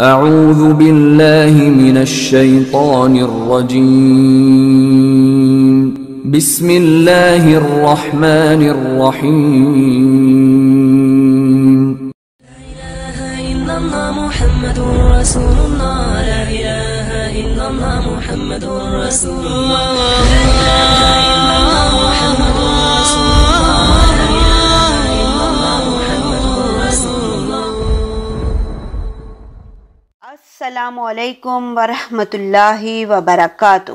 اعوذ باللہ من الشیطان الرجیم بسم اللہ الرحمن الرحیم محمد رسول اللہ لا الہ الا اللہ محمد رسول اللہ لا الہ الا اللہ محمد رسول اللہ لا الہ الا اللہ محمد رسول اللہ۔ السلام علیکم ورحمۃ اللہ وبرکاتہ۔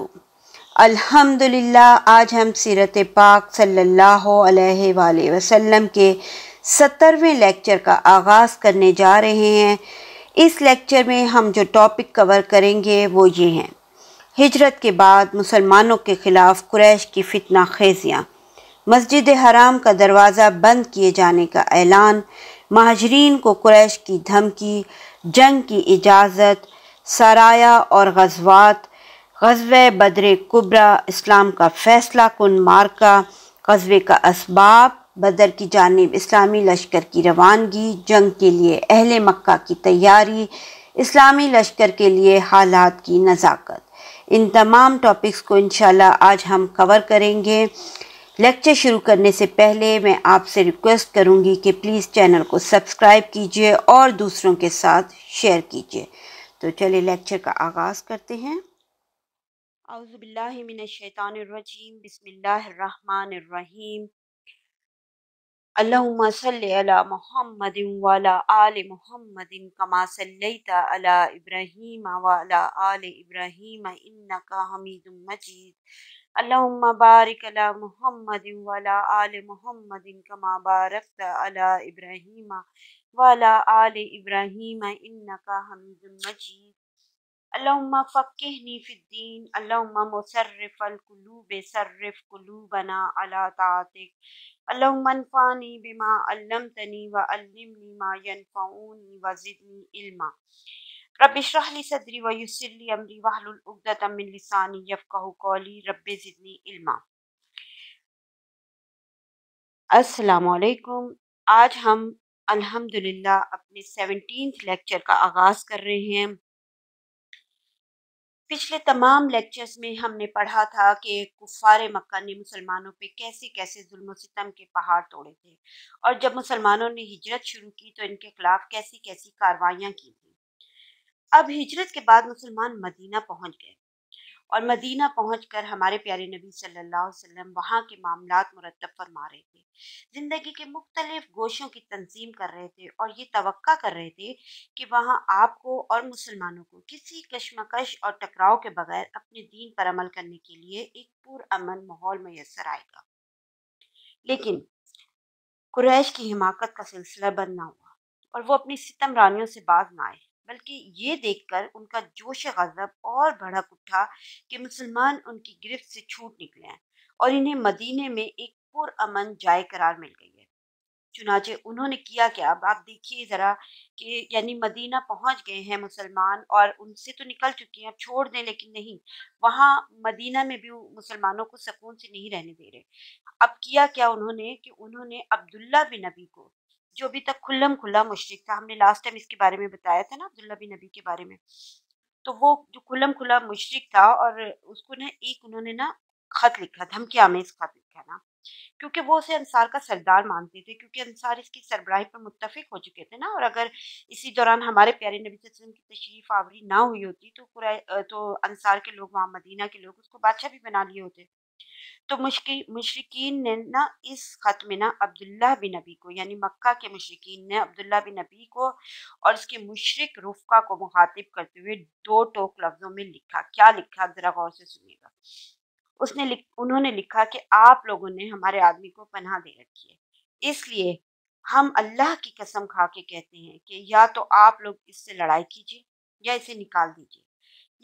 الحمدللہ آج ہم سیرت پاک صلی اللہ علیہ وآلہ وسلم کے 70ویں لیکچر کا آغاز کرنے جا رہے ہیں۔ اس لیکچر میں ہم جو ٹاپک کور کریں گے وہ یہ ہیں: ہجرت کے بعد مسلمانوں کے خلاف قریش کی فتنہ خیزیاں، مسجد حرام کا دروازہ بند کیے جانے کا اعلان، مہاجرین کو قریش کی دھمکی، جنگ کی اجازت، سرایا اور غزوات، غزوہ بدر کبریٰ اسلام کا فیصلہ کن مارکہ، غزوے کا اسباب، بدر کی جانب اسلامی لشکر کی روانگی، جنگ کے لیے اہل مکہ کی تیاری، اسلامی لشکر کے لیے حالات کی نزاکت۔ ان تمام ٹاپکس کو انشاءاللہ آج ہم کور کریں گے۔ لیکچر شروع کرنے سے پہلے میں آپ سے ریکویسٹ کروں گی کہ پلیز چینل کو سبسکرائب کیجئے اور دوسروں کے ساتھ شیئر کیجئے۔ تو چلے لیکچر کا آغاز کرتے ہیں۔ اعوذ باللہ من الشیطان الرجیم، بسم اللہ الرحمن الرحیم۔ اللہم صلی علی محمد وعلی آل محمد کما صلیت علی ابراہیم وعلی آل ابراہیم انک حمید مجید۔ اللہم بارک علی محمد وعلی آل محمد کما بارکت علی ابراہیم وعلی آل ابراہیم انک حمید مجید۔ اللہم فقہنی فی الدین، اللہم مصرف القلوب صرف قلوبنا علی طاعتک، اللہم انفعنی بما علمتنی وعلمنی ما ینفعنی وزدنی علما۔ رب اشرح لی صدری ویسر لی امری واحلل عقدۃ من لسانی یفقہوا قولی، رب زدنی علما۔ السلام علیکم۔ آج ہم الحمدللہ اپنے 17th لیکچر کا آغاز کر رہے ہیں۔ پچھلے تمام لیکچرز میں ہم نے پڑھا تھا کہ کفار مکہ نے مسلمانوں پہ کیسے کیسے ظلم و ستم کے پہاڑ توڑے تھے، اور جب مسلمانوں نے ہجرت شروع کی تو ان کے خلاف کیسی کیسی کاروائیاں کی تھیں۔ اب ہجرت کے بعد مسلمان مدینہ پہنچ گئے، اور مدینہ پہنچ کر ہمارے پیارے نبی صلی اللہ علیہ وسلم وہاں کے معاملات مرتب فرما رہے تھے، زندگی کے مختلف گوشوں کی تنظیم کر رہے تھے، اور یہ توقع کر رہے تھے کہ وہاں آپ کو اور مسلمانوں کو کسی کشمکش اور ٹکراؤ کے بغیر اپنے دین پر عمل کرنے کے لیے ایک پرامن ماحول میسر آئے گا۔ لیکن قریش کی حماقت کا سلسلہ بند نہ ہوا، اور وہ اپنی ستم رانیوں سے باز نہ آئے، بلکہ یہ دیکھ کر ان کا جوش غضب اور بھڑک اٹھا کہ مسلمان ان کی گرفت سے چھوٹ نکلے ہیں اور انہیں مدینے میں ایک پرامن جائے قرار مل گئی ہے۔ چنانچہ انہوں نے کیا کیا، اب آپ دیکھیے ذرا کہ یعنی مدینہ پہنچ گئے ہیں مسلمان، اور ان سے تو نکل چکے ہیں، اب چھوڑ دیں، لیکن نہیں، وہاں مدینہ میں بھی مسلمانوں کو سکون سے نہیں رہنے دے رہے۔ اب کیا کیا انہوں نے کہ انہوں نے عبداللہ بن نبی کو، جو ابھی تک کھلم کھلا مشرک تھا، ہم نے لاسٹ ٹائم اس کے بارے میں بتایا تھا نا، عبداللہ بن نبی کے بارے میں، تو وہ جو کھلم کھلا مشرک تھا، اور اس کو نا ایک انہوں نے نا خط لکھا، دھمکی آمیز خط لکھا نا، کیونکہ وہ اسے انصار کا سردار مانتے تھے، کیونکہ انصار اس کی سربراہی پر متفق ہو چکے تھے نا، اور اگر اسی دوران ہمارے پیارے نبی صلی اللہ علیہ وسلم کی تشریف آوری نہ ہوئی ہوتی تو انصار کے لوگ، وہاں مدینہ کے لوگ اس کو بادشاہ بھی بنا لیے ہوتے۔ تو مشرکین نے نا اس خط میں نا عبداللہ بن نبی کو، یعنی مکہ کے مشرکین نے عبداللہ بن نبی کو اور اس کے مشرک رفقا کو مخاطب کرتے ہوئے دو ٹوک لفظوں میں لکھا۔ کیا لکھا ذرا غور سے سنیے گا۔ انہوں نے لکھا کہ آپ لوگوں نے ہمارے آدمی کو پناہ دے رکھی ہے، اس لیے ہم اللہ کی قسم کھا کے کہتے ہیں کہ یا تو آپ لوگ اس سے لڑائی کیجیے یا اسے نکال دیجیے،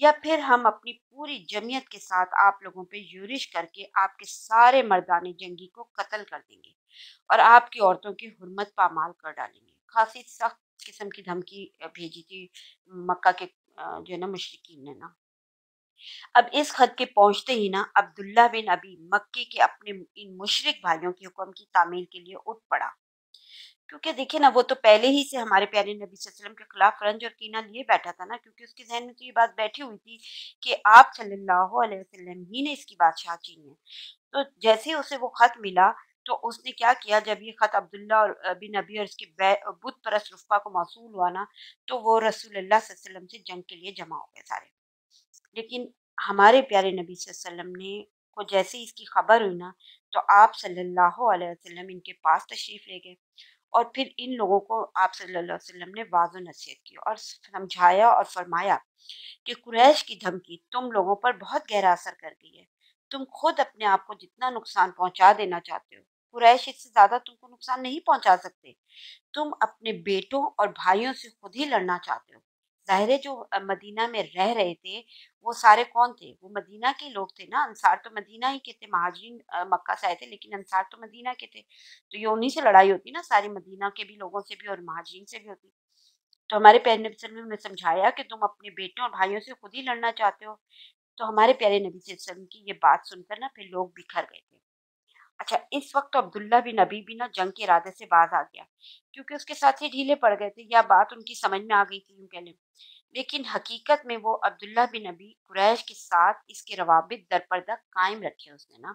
یا پھر ہم اپنی پوری جمعیت کے ساتھ آپ لوگوں پہ یورش کر کے آپ کے سارے مردان جنگی کو قتل کر دیں گے اور آپ کی عورتوں کی حرمت پامال کر ڈالیں گے۔ خاصی سخت قسم کی دھمکی بھیجی تھی مکہ کے جو ہے نا مشرکین نے نا۔ اب اس خط کے پہنچتے ہی نا عبداللہ بن ابی مکی کے اپنے ان مشرک بھائیوں کے حکم کی تعمیل کے لیے اٹھ پڑا۔ کیونکہ دیکھیں نا، وہ تو پہلے ہی سے ہمارے پیارے نبی صلی اللہ علیہ وسلم کے خلاف رنج اور کینہ لیے بیٹھا تھا نا، کیونکہ اس کے ذہن میں تو یہ بات بیٹھی ہوئی تھی کہ آپ صلی اللہ علیہ وسلم ہی نے اس کی بادشاہ چینی ہے۔ تو جیسے ہی اسے وہ خط ملا تو اس نے کیا کیا، جب یہ خط عبداللہ اور بن نبی اور اس کے بت پرست رفقا کو موصول ہوا نا، تو وہ رسول اللہ صلی اللہ علیہ وسلم سے جنگ کے لیے جمع ہو گئے سارے۔ لیکن ہمارے پیارے نبی صلی اللہ علیہ وسلم نے کو جیسے ہی اس کی خبر ہوئی نا، تو آپ صلی اللہ علیہ وسلم ان کے پاس تشریف لے گئے، اور پھر ان لوگوں کو آپ صلی اللہ علیہ وسلم نے واضح و نصیحت کی اور سمجھایا اور فرمایا کہ قریش کی دھمکی تم لوگوں پر بہت گہرا اثر کر گئی ہے۔ تم خود اپنے آپ کو جتنا نقصان پہنچا دینا چاہتے ہو، قریش اس سے زیادہ تم کو نقصان نہیں پہنچا سکتے۔ تم اپنے بیٹوں اور بھائیوں سے خود ہی لڑنا چاہتے ہو۔ ظاہر ہے جو مدینہ میں رہ رہے تھے وہ سارے کون تھے؟ وہ مدینہ کے لوگ تھے نا، انصار تو مدینہ ہی کے تھے، مہاجرین مکہ سے آئے تھے، لیکن انصار تو مدینہ کے تھے۔ تو یہ انہی سے لڑائی ہوتی نا، ساری مدینہ کے بھی لوگوں سے بھی اور مہاجرین سے بھی ہوتی۔ تو ہمارے پیارے نبی صلی اللہ علیہ وسلم نے سمجھایا کہ تم اپنے بیٹوں اور بھائیوں سے خود ہی لڑنا چاہتے ہو۔ تو ہمارے پیارے نبی صلی اللہ علیہ وسلم کی یہ بات سن کر نا پھر لوگ بکھر گئے تھے۔ اچھا، اس وقت تو عبداللہ بن نبی بھی نا جنگ کے ارادے سے باز آ گیا، کیونکہ اس کے ساتھ ہی ڈھیلے پڑ گئے تھے، یا بات ان کی سمجھ میں آ گئی تھی یوں کہہ لیں۔ لیکن حقیقت میں وہ عبداللہ بن نبی قریش کے ساتھ اس کے روابط درپردہ قائم رکھے اس نے نا،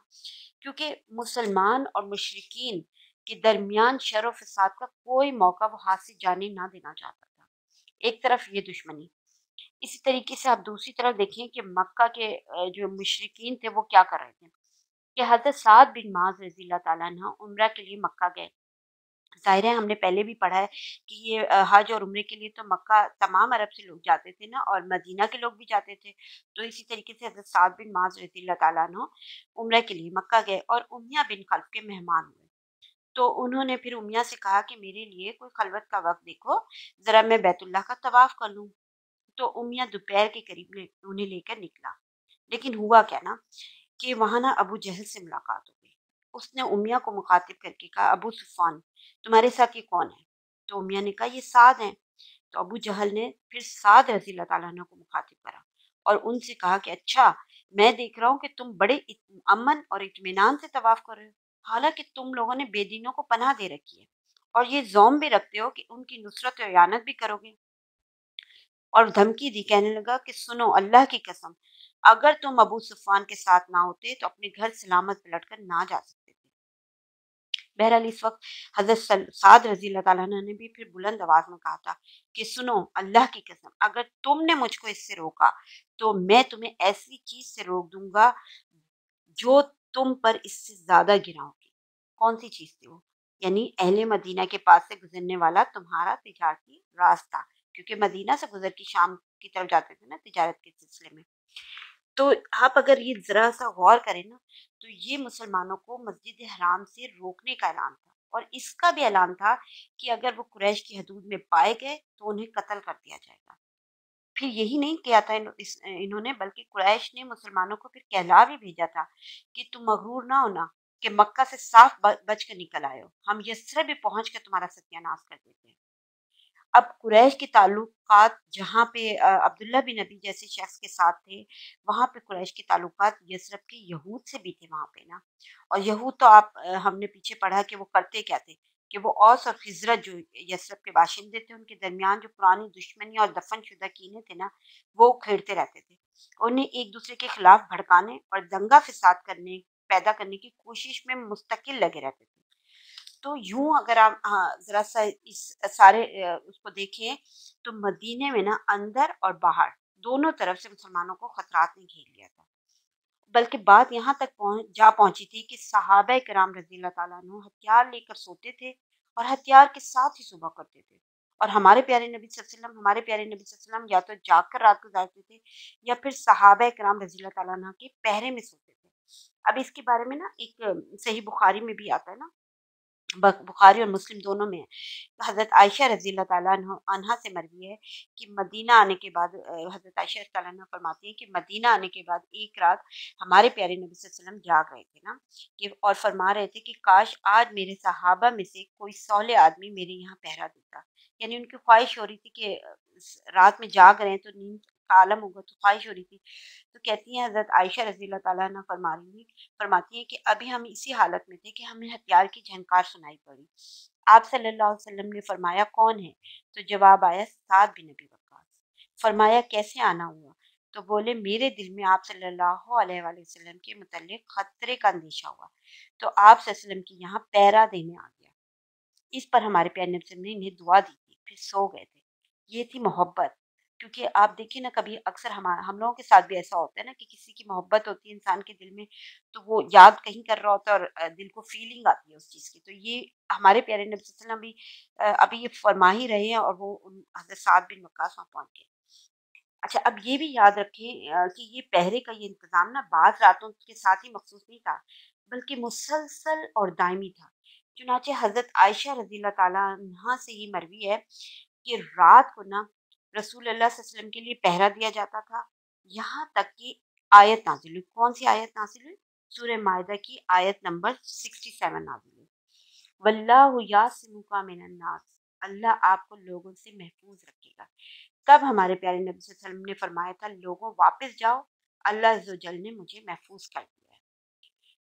کیونکہ مسلمان اور مشرکین کے درمیان شر و فساد کا کوئی موقع وہ ہاتھ سے جانے نہ دینا چاہتا تھا۔ ایک طرف یہ دشمنی، اسی طریقے سے آپ دوسری طرف دیکھیں کہ مکہ کے جو مشرکین تھے وہ کیا کر رہے تھے کہ حضرت سعد بن معاذ رضی اللہ تعالیٰ عنہ عمرہ کے لیے مکہ گئے۔ ظاہر ہے ہم نے پہلے بھی پڑھا ہے کہ یہ حج اور عمرے کے لیے تو مکہ تمام عرب سے لوگ جاتے تھے نا، اور مدینہ کے لوگ بھی جاتے تھے۔ تو اسی طریقے سے حضرت سعد بن معاذ رضی اللہ تعالیٰ عنہ عمرہ کے لیے مکہ گئے اور امیہ بن خلف کے مہمان ہوئے۔ تو انہوں نے پھر امیہ سے کہا کہ میرے لیے کوئی خلوت کا وقت دیکھو، ذرا میں بیت اللہ کا طواف کر لوں۔ تو امیہ دوپہر کے قریب انہیں لے کر نکلا، لیکن ہوا کیا نا کہ وہاں نا ابو جہل سے ملاقات ہو گئی۔ اس نے امیہ کو مخاطب کر کے کہا، ابو سفیان تمہارے ساتھ یہ کون ہے؟ تو امیہ نے کہا یہ سعد ہیں۔ تو ابو جہل نے پھر سعد رضی اللہ تعالیٰ عنہ کو مخاطب کرا اور ان سے کہا کہ اچھا، میں دیکھ رہا ہوں کہ تم بڑے امن اور اطمینان سے طواف کر رہے ہو، حالانکہ تم لوگوں نے بے دینوں کو پناہ دے رکھی ہے اور یہ زوم بھی رکھتے ہو کہ ان کی نصرت و اعانت بھی کرو گے، اور دھمکی دی، کہنے لگا کہ سنو اللہ کی قسم، اگر تم ابو سفیان کے ساتھ نہ ہوتے تو اپنے گھر سلامت پلٹ کر نہ جا سکتے تھے۔ بہرحال اس وقت حضرت سعد رضی اللہ تعالیٰ عنہ نے بھی پھر بلند آواز میں کہا تھا کہ سنو اللہ کی قسم، اگر تم نے مجھ کو اس سے روکا تو میں تمہیں ایسی چیز سے روک دوں گا جو تم پر اس سے زیادہ گراں ہوگی۔ کون سی چیز تھی وہ؟ یعنی اہل مدینہ کے پاس سے گزرنے والا تمہارا تجارتی راستہ، کیونکہ مدینہ سے گزر کے شام کی طرف جاتے تھے نا تجارت کے سلسلے میں۔ تو آپ اگر یہ ذرا سا غور کریں نا، تو یہ مسلمانوں کو مسجد حرام سے روکنے کا اعلان تھا، اور اس کا بھی اعلان تھا کہ اگر وہ قریش کی حدود میں پائے گئے تو انہیں قتل کر دیا جائے گا۔ پھر یہی نہیں کیا تھا انہوں نے، بلکہ قریش نے مسلمانوں کو پھر کہلا بھی بھیجا تھا کہ تم مغرور نہ ہونا کہ مکہ سے صاف بچ کر نکل آئے ہو، ہم یثرب بھی پہنچ کر تمہارا ستیہ ناش کر دیتے ہیں۔ اب قریش کے تعلقات جہاں پہ عبداللہ بن نبی جیسے شخص کے ساتھ تھے، وہاں پہ قریش کے تعلقات یثرب کے یہود سے بھی تھے وہاں پہ نا۔ اور یہود تو ہم نے پیچھے پڑھا کہ وہ کرتے کیا تھے کہ وہ اوس اور خزرج جو یثرب کے باشندے تھے، ان کے درمیان جو پرانی دشمنی اور دفن شدہ کینے تھے نا، وہ کھیڑتے رہتے تھے، انہیں ایک دوسرے کے خلاف بھڑکانے اور دنگا فساد پیدا کرنے کی کوشش میں مستقل لگے رہتے تھے۔ تو یوں اگر آپ ذرا سا اس سارے اس کو دیکھیں تو مدینے میں نا اندر اور باہر دونوں طرف سے مسلمانوں کو خطرات نے گھیر لیا تھا، بلکہ بات یہاں تک جا پہنچی تھی کہ صحابہ کرام رضی اللہ تعالیٰ عنہ ہتھیار لے کر سوتے تھے اور ہتھیار کے ساتھ ہی صبح کرتے تھے، اور ہمارے پیارے نبی صلی اللہ علیہ وسلم یا تو جاگ کر رات گزارتے تھے یا پھر صحابہ کرام رضی اللہ تعالیٰ عنہ کے پہرے میں سوتے تھے۔ اب اس کے بارے میں نا ایک صحیح بخاری میں بھی آتا ہے نا، بخاری اور مسلم دونوں میں ہے، حضرت عائشہ رضی اللہ تعالیٰ عنہ سے مروی ہے کہ مدینہ آنے کے بعد حضرت عائشہ رضی اللہ عنہ فرماتی ہیں کہ مدینہ آنے کے بعد ایک رات ہمارے پیارے نبی صلی اللہ علیہ وسلم جاگ رہے تھے نا کہ اور فرما رہے تھے کہ کاش آج میرے صحابہ میں سے کوئی صالح آدمی میرے یہاں پہرا دیتا، یعنی ان کی خواہش ہو رہی تھی کہ رات میں جاگ رہے ہیں تو نیند کا عالم ہوگا، تو خواہش ہو رہی تھی۔ تو کہتی ہیں حضرت عائشہ رضی اللہ تعالیٰ عنہ فرماتی ہیں کہ ابھی ہم اسی حالت میں تھے کہ ہمیں ہتھیار کی جھنکار سنائی پڑی، آپ صلی اللہ علیہ وسلم نے فرمایا کون ہے؟ تو جواب آیا سعد بن ابی وقاص۔ فرمایا کیسے آنا ہوا؟ تو بولے میرے دل میں آپ صلی اللہ علیہ وآلہ وسلم کے متعلق خطرے کا اندیشہ ہوا، تو آپ صلی اللہ علیہ وسلم کی یہاں پہرا دینے آ گیا۔ اس پر ہمارے پیارے نبی صلی اللہ علیہ وسلم نے انہیں دعا دی تھی، پھر سو گئے تھے۔ یہ تھی محبت۔ کیونکہ آپ دیکھیں نا، کبھی اکثر ہم لوگوں کے ساتھ بھی ایسا ہوتا ہے نا کہ کسی کی محبت ہوتی ہے انسان کے دل میں، تو وہ یاد کہیں کر رہا ہوتا ہے اور دل کو فیلنگ آتی ہے اس چیز کی۔ تو یہ ہمارے پیارے نبی صلی اللہ علیہ وسلم بھی ابھی یہ فرما ہی رہے ہیں، اور وہ حضرت سعد بن وقاص وہاں پہنچ گئے۔ اچھا، اب یہ بھی یاد رکھیں کہ یہ پہرے کا یہ انتظام نا بعض راتوں کے ساتھ ہی مخصوص نہیں تھا، بلکہ مسلسل اور دائمی تھا۔ چنانچہ حضرت عائشہ رضی اللہ تعالیٰ عنہا سے یہ مروی ہے کہ رات کو نا رسول اللہ صلی اللہ علیہ وسلم کے لیے پہرا دیا جاتا تھا، یہاں تک کہ آیت نازل ہوئی۔ کون سی آیت نازل ہوئی؟ سورہ مائدہ کی آیت نمبر 67 نازل ہوئی۔ واللہ یعصمک من الناس، اللہ آپ کو لوگوں سے محفوظ رکھے گا۔ تب ہمارے پیارے نبی صلی اللہ علیہ وسلم نے فرمایا تھا لوگوں واپس جاؤ، اللہ عز و جل نے مجھے محفوظ کر دیا ہے۔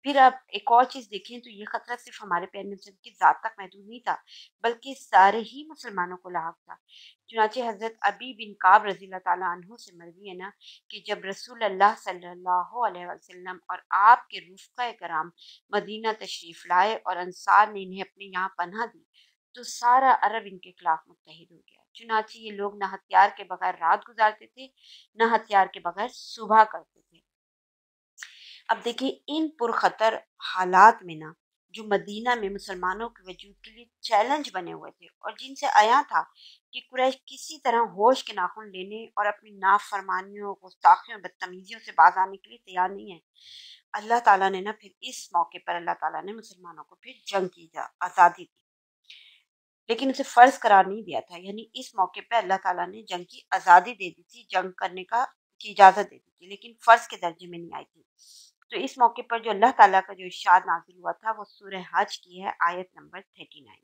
پھر آپ ایک اور چیز دیکھیں تو یہ خطرہ صرف ہمارے پیارے نبی صلی اللہ علیہ وسلم کی ذات تک محدود نہیں تھا، بلکہ سارے ہی مسلمانوں کو لاحق تھا۔ چنانچہ حضرت ابی بن کعب رضی اللہ تعالیٰ عنہ سے مروی ہے نا کہ جب رسول اللہ صلی اللہ علیہ وسلم اور آپ کے رفقہ کرام مدینہ تشریف لائے اور انصار نے انہیں اپنے یہاں پناہ دی، تو سارا عرب ان کے خلاف متحد ہو گیا۔ چنانچہ یہ لوگ نہ ہتھیار کے بغیر رات گزارتے تھے، نہ ہتھیار کے بغیر صبح کرتے تھے۔ اب دیکھیں ان پرخطر حالات میں نا جو مدینہ میں مسلمانوں کے وجود کے لیے چیلنج بنے ہوئے تھے، اور جن سے عیاں تھا کہ قریش کسی طرح ہوش کے ناخن لینے اور اپنی نافرمانیوں، گستاخیوں، بدتمیزیوں سے باز آنے کے لیے تیار نہیں ہے، اللہ تعالیٰ نے نا پھر اس موقع پر اللہ تعالیٰ نے مسلمانوں کو پھر جنگ کی آزادی دی، لیکن اسے فرض قرار نہیں دیا تھا۔ یعنی اس موقع پہ اللہ تعالیٰ نے جنگ کی آزادی دے دی تھی، جنگ کرنے کی اجازت دے دی تھی، لیکن فرض کے درجے میں نہیں آئی تھی۔ تو اس موقع پر جو اللہ تعالیٰ کا جو ارشاد نازل ہوا تھا وہ سورہ حج کی ہے، آیت نمبر 39۔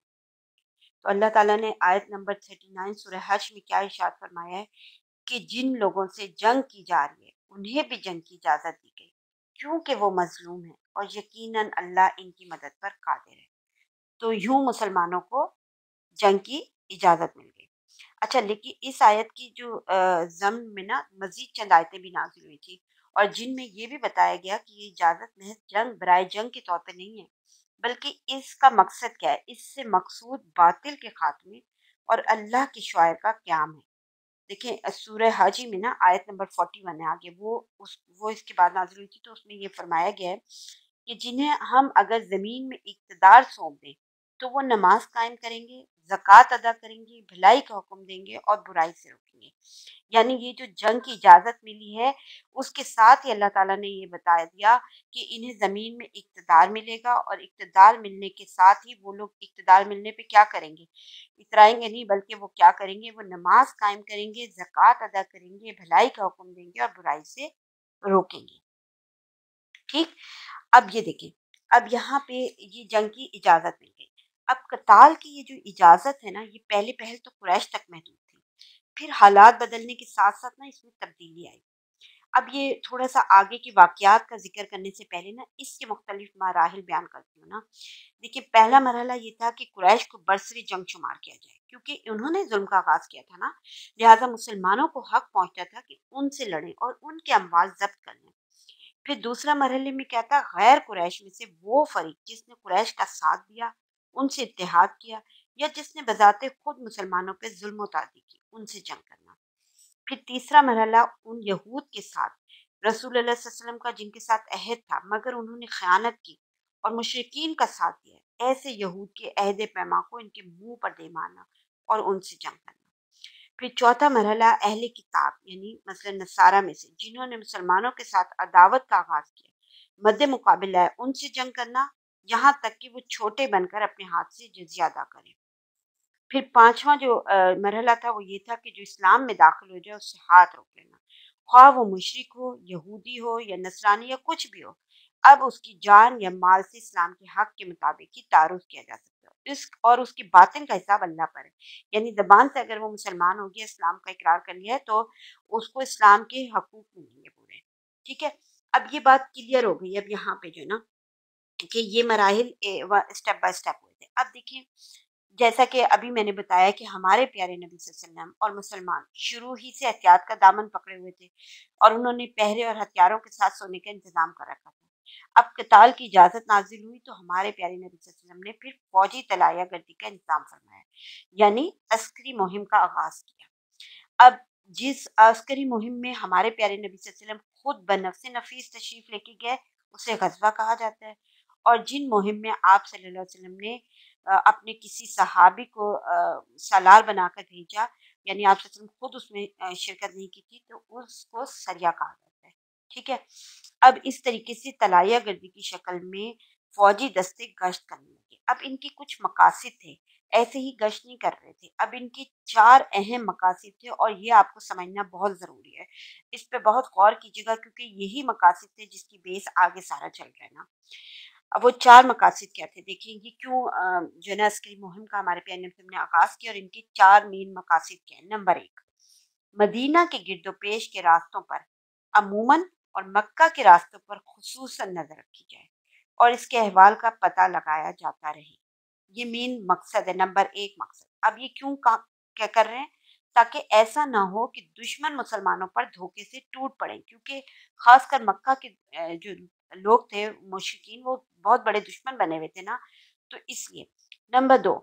تو اللہ تعالیٰ نے آیت نمبر 39 سورہ حج میں کیا ارشاد فرمایا ہے کہ جن لوگوں سے جنگ کی جا رہی ہے انہیں بھی جنگ کی اجازت دی گئی، کیونکہ وہ مظلوم ہیں اور یقیناً اللہ ان کی مدد پر قادر ہے۔ تو یوں مسلمانوں کو جنگ کی اجازت مل گئی۔ اچھا، لیکن اس آیت کی جو ضمن میں نا مزید چند آیتیں بھی نازل ہوئی تھی، اور جن میں یہ بھی بتایا گیا کہ یہ اجازت محض جنگ برائے جنگ کے طور پہ نہیں ہے، بلکہ اس کا مقصد کیا ہے؟ اس سے مقصود باطل کے خاتمے اور اللہ کے شعائر کا قیام ہے۔ دیکھیں سورہ حج میں نا آیت نمبر 41 ہے آگے، وہ اس کے بعد نازل ہوئی تھی، تو اس میں یہ فرمایا گیا ہے کہ جنہیں ہم اگر زمین میں اقتدار سونپ دیں تو وہ نماز قائم کریں گے، زکوٰۃ ادا کریں گے، بھلائی کا حکم دیں گے اور برائی سے روکیں گے۔ یعنی یہ جو جنگ کی اجازت ملی ہے اس کے ساتھ ہی اللہ تعالیٰ نے یہ بتا دیا کہ انہیں زمین میں اقتدار ملے گا، اور اقتدار ملنے کے ساتھ ہی وہ لوگ اقتدار ملنے پہ کیا کریں گے؟ اترائیں گے نہیں، بلکہ وہ کیا کریں گے؟ وہ نماز قائم کریں گے، زکوٰۃ ادا کریں گے، بھلائی کا حکم دیں گے اور برائی سے روکیں گے۔ ٹھیک، اب یہ دیکھیں، اب یہاں پہ یہ جنگ کی اجازت مل گئی۔ اب قتال کی یہ جو اجازت ہے نا، یہ پہل تو قریش تک محدود تھی، پھر حالات بدلنے کے ساتھ ساتھ نا اس میں تبدیلی آئی۔ اب یہ تھوڑا سا آگے کے واقعات کا ذکر کرنے سے پہلے نا اس کے مختلف مراحل بیان کرتی ہوں نا۔ دیکھیے پہلا مرحلہ یہ تھا کہ قریش کو برسری جنگ شمار کیا جائے، کیونکہ انہوں نے ظلم کا آغاز کیا تھا نا، لہٰذا مسلمانوں کو حق پہنچتا تھا کہ ان سے لڑیں اور ان کے اموال ضبط کر لیں۔ پھر دوسرا مرحلے میں کیا تھا؟ غیر قریش میں سے وہ فریق جس نے قریش کا ساتھ دیا، ان سے اتحاد کیا، یا جس نے بذات خود مسلمانوں پہ ظلم و تعدی کی، ان سے جنگ کرنا۔ پھر تیسرا مرحلہ ان یہود کے ساتھ رسول اللہ صلی اللہ علیہ وسلم کا جن کے ساتھ عہد تھا مگر انہوں نے خیانت کی اور مشرکین کا ساتھ دیا، ایسے یہود کے عہد پیما کو ان کے منہ پر دے مارنا اور ان سے جنگ کرنا۔ پھر چوتھا مرحلہ اہل کتاب یعنی مثلا نصارہ میں سے جنہوں نے مسلمانوں کے ساتھ عداوت کا آغاز کیا، مد مقابل ہے ان سے جنگ کرنا، یہاں تک کہ وہ چھوٹے بن کر اپنے ہاتھ سے جزیہ ادا کریں۔ پھر پانچواں جو مرحلہ تھا وہ یہ تھا کہ جو اسلام میں داخل ہو جائے اس سے ہاتھ روک لینا، خواہ وہ مشرک ہو، یہودی ہو یا نصرانی یا کچھ بھی ہو، اب اس کی جان یا مال سے اسلام کے حق کے مطابق ہی تعارف کیا جا سکتا ہے، اور اس کی باطن کا حساب اللہ پر ہے۔ یعنی زبان سے اگر وہ مسلمان ہو گیا، اسلام کا اقرار کر لیا ہے، تو اس کو اسلام کے حقوق ملیں گے پورے۔ ٹھیک ہے، اب یہ بات کلیئر ہو گئی۔ اب یہاں پہ جو ہے نا کہ یہ مراحل اسٹیپ بائی اسٹیپ ہوئے تھے۔ اب دیکھیں جیسا کہ ابھی میں نے بتایا کہ ہمارے پیارے نبی صلی اللہ علیہ وسلم اور مسلمان شروع ہی سے احتیاط کا دامن پکڑے ہوئے تھے اور انہوں نے پہرے اور ہتھیاروں کے ساتھ سونے کا انتظام کر رکھا تھا۔ اب قتال کی اجازت نازل ہوئی تو ہمارے پیارے نبی صلی اللہ علیہ وسلم نے پھر فوجی طلائع گردی کا انتظام فرمایا، یعنی عسکری مہم کا آغاز کیا۔ اب جس عسکری مہم میں ہمارے پیارے نبی صلی اللہ علیہ وسلم خود بنفس نفیس تشریف لے کے گئے اسے غزوہ کہا جاتا ہے، اور جن مہم میں آپ صلی اللہ علیہ وسلم نے اپنے کسی صحابی کو سالار بنا کر بھیجا، یعنی آپ صلی اللہ علیہ وسلم خود اس میں شرکت نہیں کی تھی، تو اس کو سریہ کہا جاتا ہے۔ ٹھیک ہے، اب اس طریقے سے طلائع گردی کی شکل میں فوجی دستے گشت کرنے لگے۔ اب ان کی کچھ مقاصد تھے، ایسے ہی گشت نہیں کر رہے تھے، اب ان کی 4 اہم مقاصد تھے اور یہ آپ کو سمجھنا بہت ضروری ہے، اس پہ بہت غور کیجیے گا کیونکہ یہی مقاصد تھے جس کی بیس آگے سارا چل رہا ہے نا۔ اب وہ 4 مقاصد کیا تھے دیکھیں گے، کیوں جو ہے نا عسکری مہم کا ہمارے پیارے نبی نے آغاز کیا اور ان کی 4 مین مقاصد کیا ہیں۔ نمبر 1، مدینہ کے گرد و پیش کے راستوں پر عموماً اور مکہ کے راستوں پر خصوصاً نظر رکھی جائے اور اس کے احوال کا پتہ لگایا جاتا رہے۔ یہ مین مقصد ہے، نمبر 1 مقصد۔ اب یہ کیوں کیا کر رہے ہیں؟ تاکہ ایسا نہ ہو کہ دشمن مسلمانوں پر دھوکے سے ٹوٹ پڑیں، کیونکہ خاص کر مکہ کے جو لوگ تھے مشرکین، وہ بہت بڑے دشمن بنے ہوئے تھے نا، تو اس لیے۔ نمبر 2،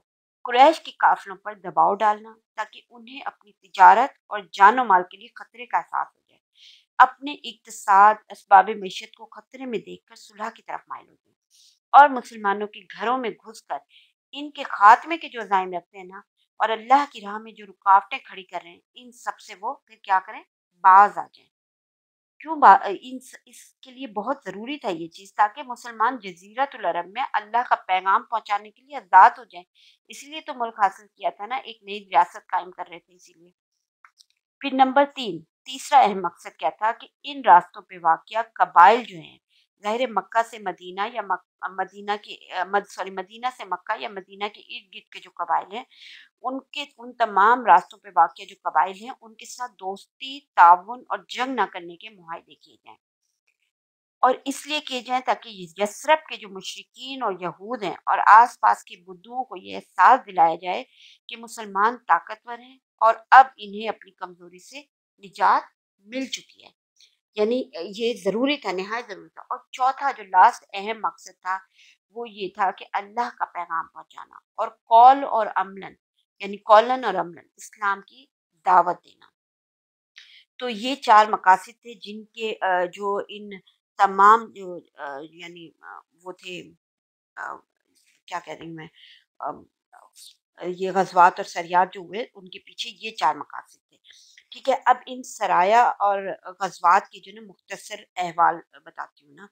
قریش کے قافلوں پر دباؤ ڈالنا تاکہ انہیں اپنی تجارت اور جان و مال کے لیے خطرے کا احساس ہو جائے، اپنے اقتصاد اسباب معیشت کو خطرے میں دیکھ کر صلح کی طرف مائل ہو جائیں، اور مسلمانوں کے گھروں میں گھس کر ان کے خاتمے کے جو عزائم رکھتے ہیں نا اور اللہ کی راہ میں جو رکاوٹیں کھڑی کر رہے ہیں، ان سب سے وہ پھر کیا کریں؟ باز آ جائیں۔ کیوں اس کے لیے بہت ضروری تھا یہ چیز، تاکہ مسلمان جزیرۃ العرب میں اللہ کا پیغام پہنچانے کے لیے آزاد ہو جائیں۔ اسی لیے تو ملک حاصل کیا تھا نا، ایک نئی ریاست قائم کر رہے تھے اسی لیے۔ پھر نمبر 3، تیسرا اہم مقصد کیا تھا کہ ان راستوں پہ واقع قبائل جو ہیں، ظاہر مکہ سے مدینہ یا مدینہ سے مکہ یا مدینہ کے ارد گرد کے جو قبائل ہیں، ان تمام راستوں پہ واقع جو قبائل ہیں ان کے ساتھ دوستی، تعاون اور جنگ نہ کرنے کے معاہدے کیے جائیں، اور اس لیے کیے جائیں تاکہ یثرب کے جو مشرکین اور یہود ہیں اور آس پاس کے بدوؤں کو یہ احساس دلایا جائے کہ مسلمان طاقتور ہیں اور اب انہیں اپنی کمزوری سے نجات مل چکی ہے، یعنی یہ ضروری تھا، نہایت ضروری تھا۔ اور چوتھا جو لاسٹ اہم مقصد تھا وہ یہ تھا کہ اللہ کا پیغام پہنچانا اور قول اور عملاً، یعنی قولن اور عملاً اسلام کی دعوت دینا۔ تو یہ 4 مقاصد تھے جن کے جو ان تمام جو یعنی وہ تھے، کیا کہہ رہی ہوں میں، یہ غزوات اور سریات جو ہوئے ان کے پیچھے یہ 4 مقاصد تھے۔ ٹھیک ہے، اب ان سرایا اور غزوات کے جو نا مختصر احوال بتاتی ہوں نا۔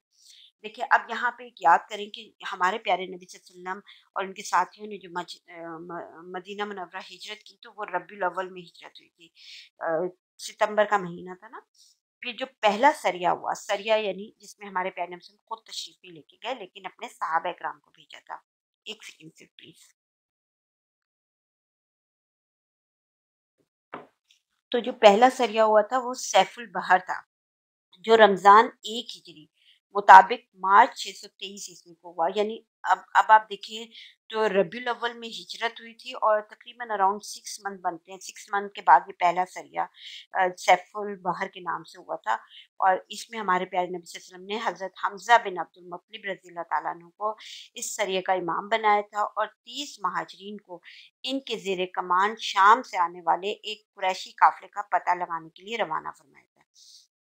دیکھیں اب یہاں پہ ایک یاد کریں کہ ہمارے پیارے نبی صلی اللہ علیہ وسلم اور ان کے ساتھیوں نے جو مدینہ منورہ ہجرت کی تو وہ ربیع الاول میں ہجرت ہوئی تھی، ستمبر کا مہینہ تھا نا۔ پھر جو پہلا سریہ ہوا، سریہ یعنی جس میں ہمارے پیارے نبی صلی اللہ علیہ وسلم خود تشریف نہیں لے کے گئے لیکن اپنے صحابہ اکرام کو بھیجا تھا۔ ایک سیکنڈ سے پلیز۔ تو جو پہلا سریہ ہوا تھا وہ سیف البحر تھا، جو رمضان 1 ہجری مطابق مارچ 623 عیسوی کو ہوا، یعنی اب آپ دیکھیں تو ربیع الاول میں ہجرت ہوئی تھی اور تقریباً اراؤنڈ 6 منتھ بنتے ہیں، 6 منتھ کے بعد یہ پہلا سریہ سیف البحر کے نام سے ہوا تھا، اور اس میں ہمارے پیارے نبی صلی اللہ علیہ وسلم نے حضرت حمزہ بن عبد المطلب رضی اللہ تعالیٰ عنہ کو اس سریہ کا امام بنایا تھا، اور 30 مہاجرین کو ان کے زیر کمان شام سے آنے والے ایک قریشی قافلے کا پتہ لگانے کے لیے روانہ فرمایا تھا۔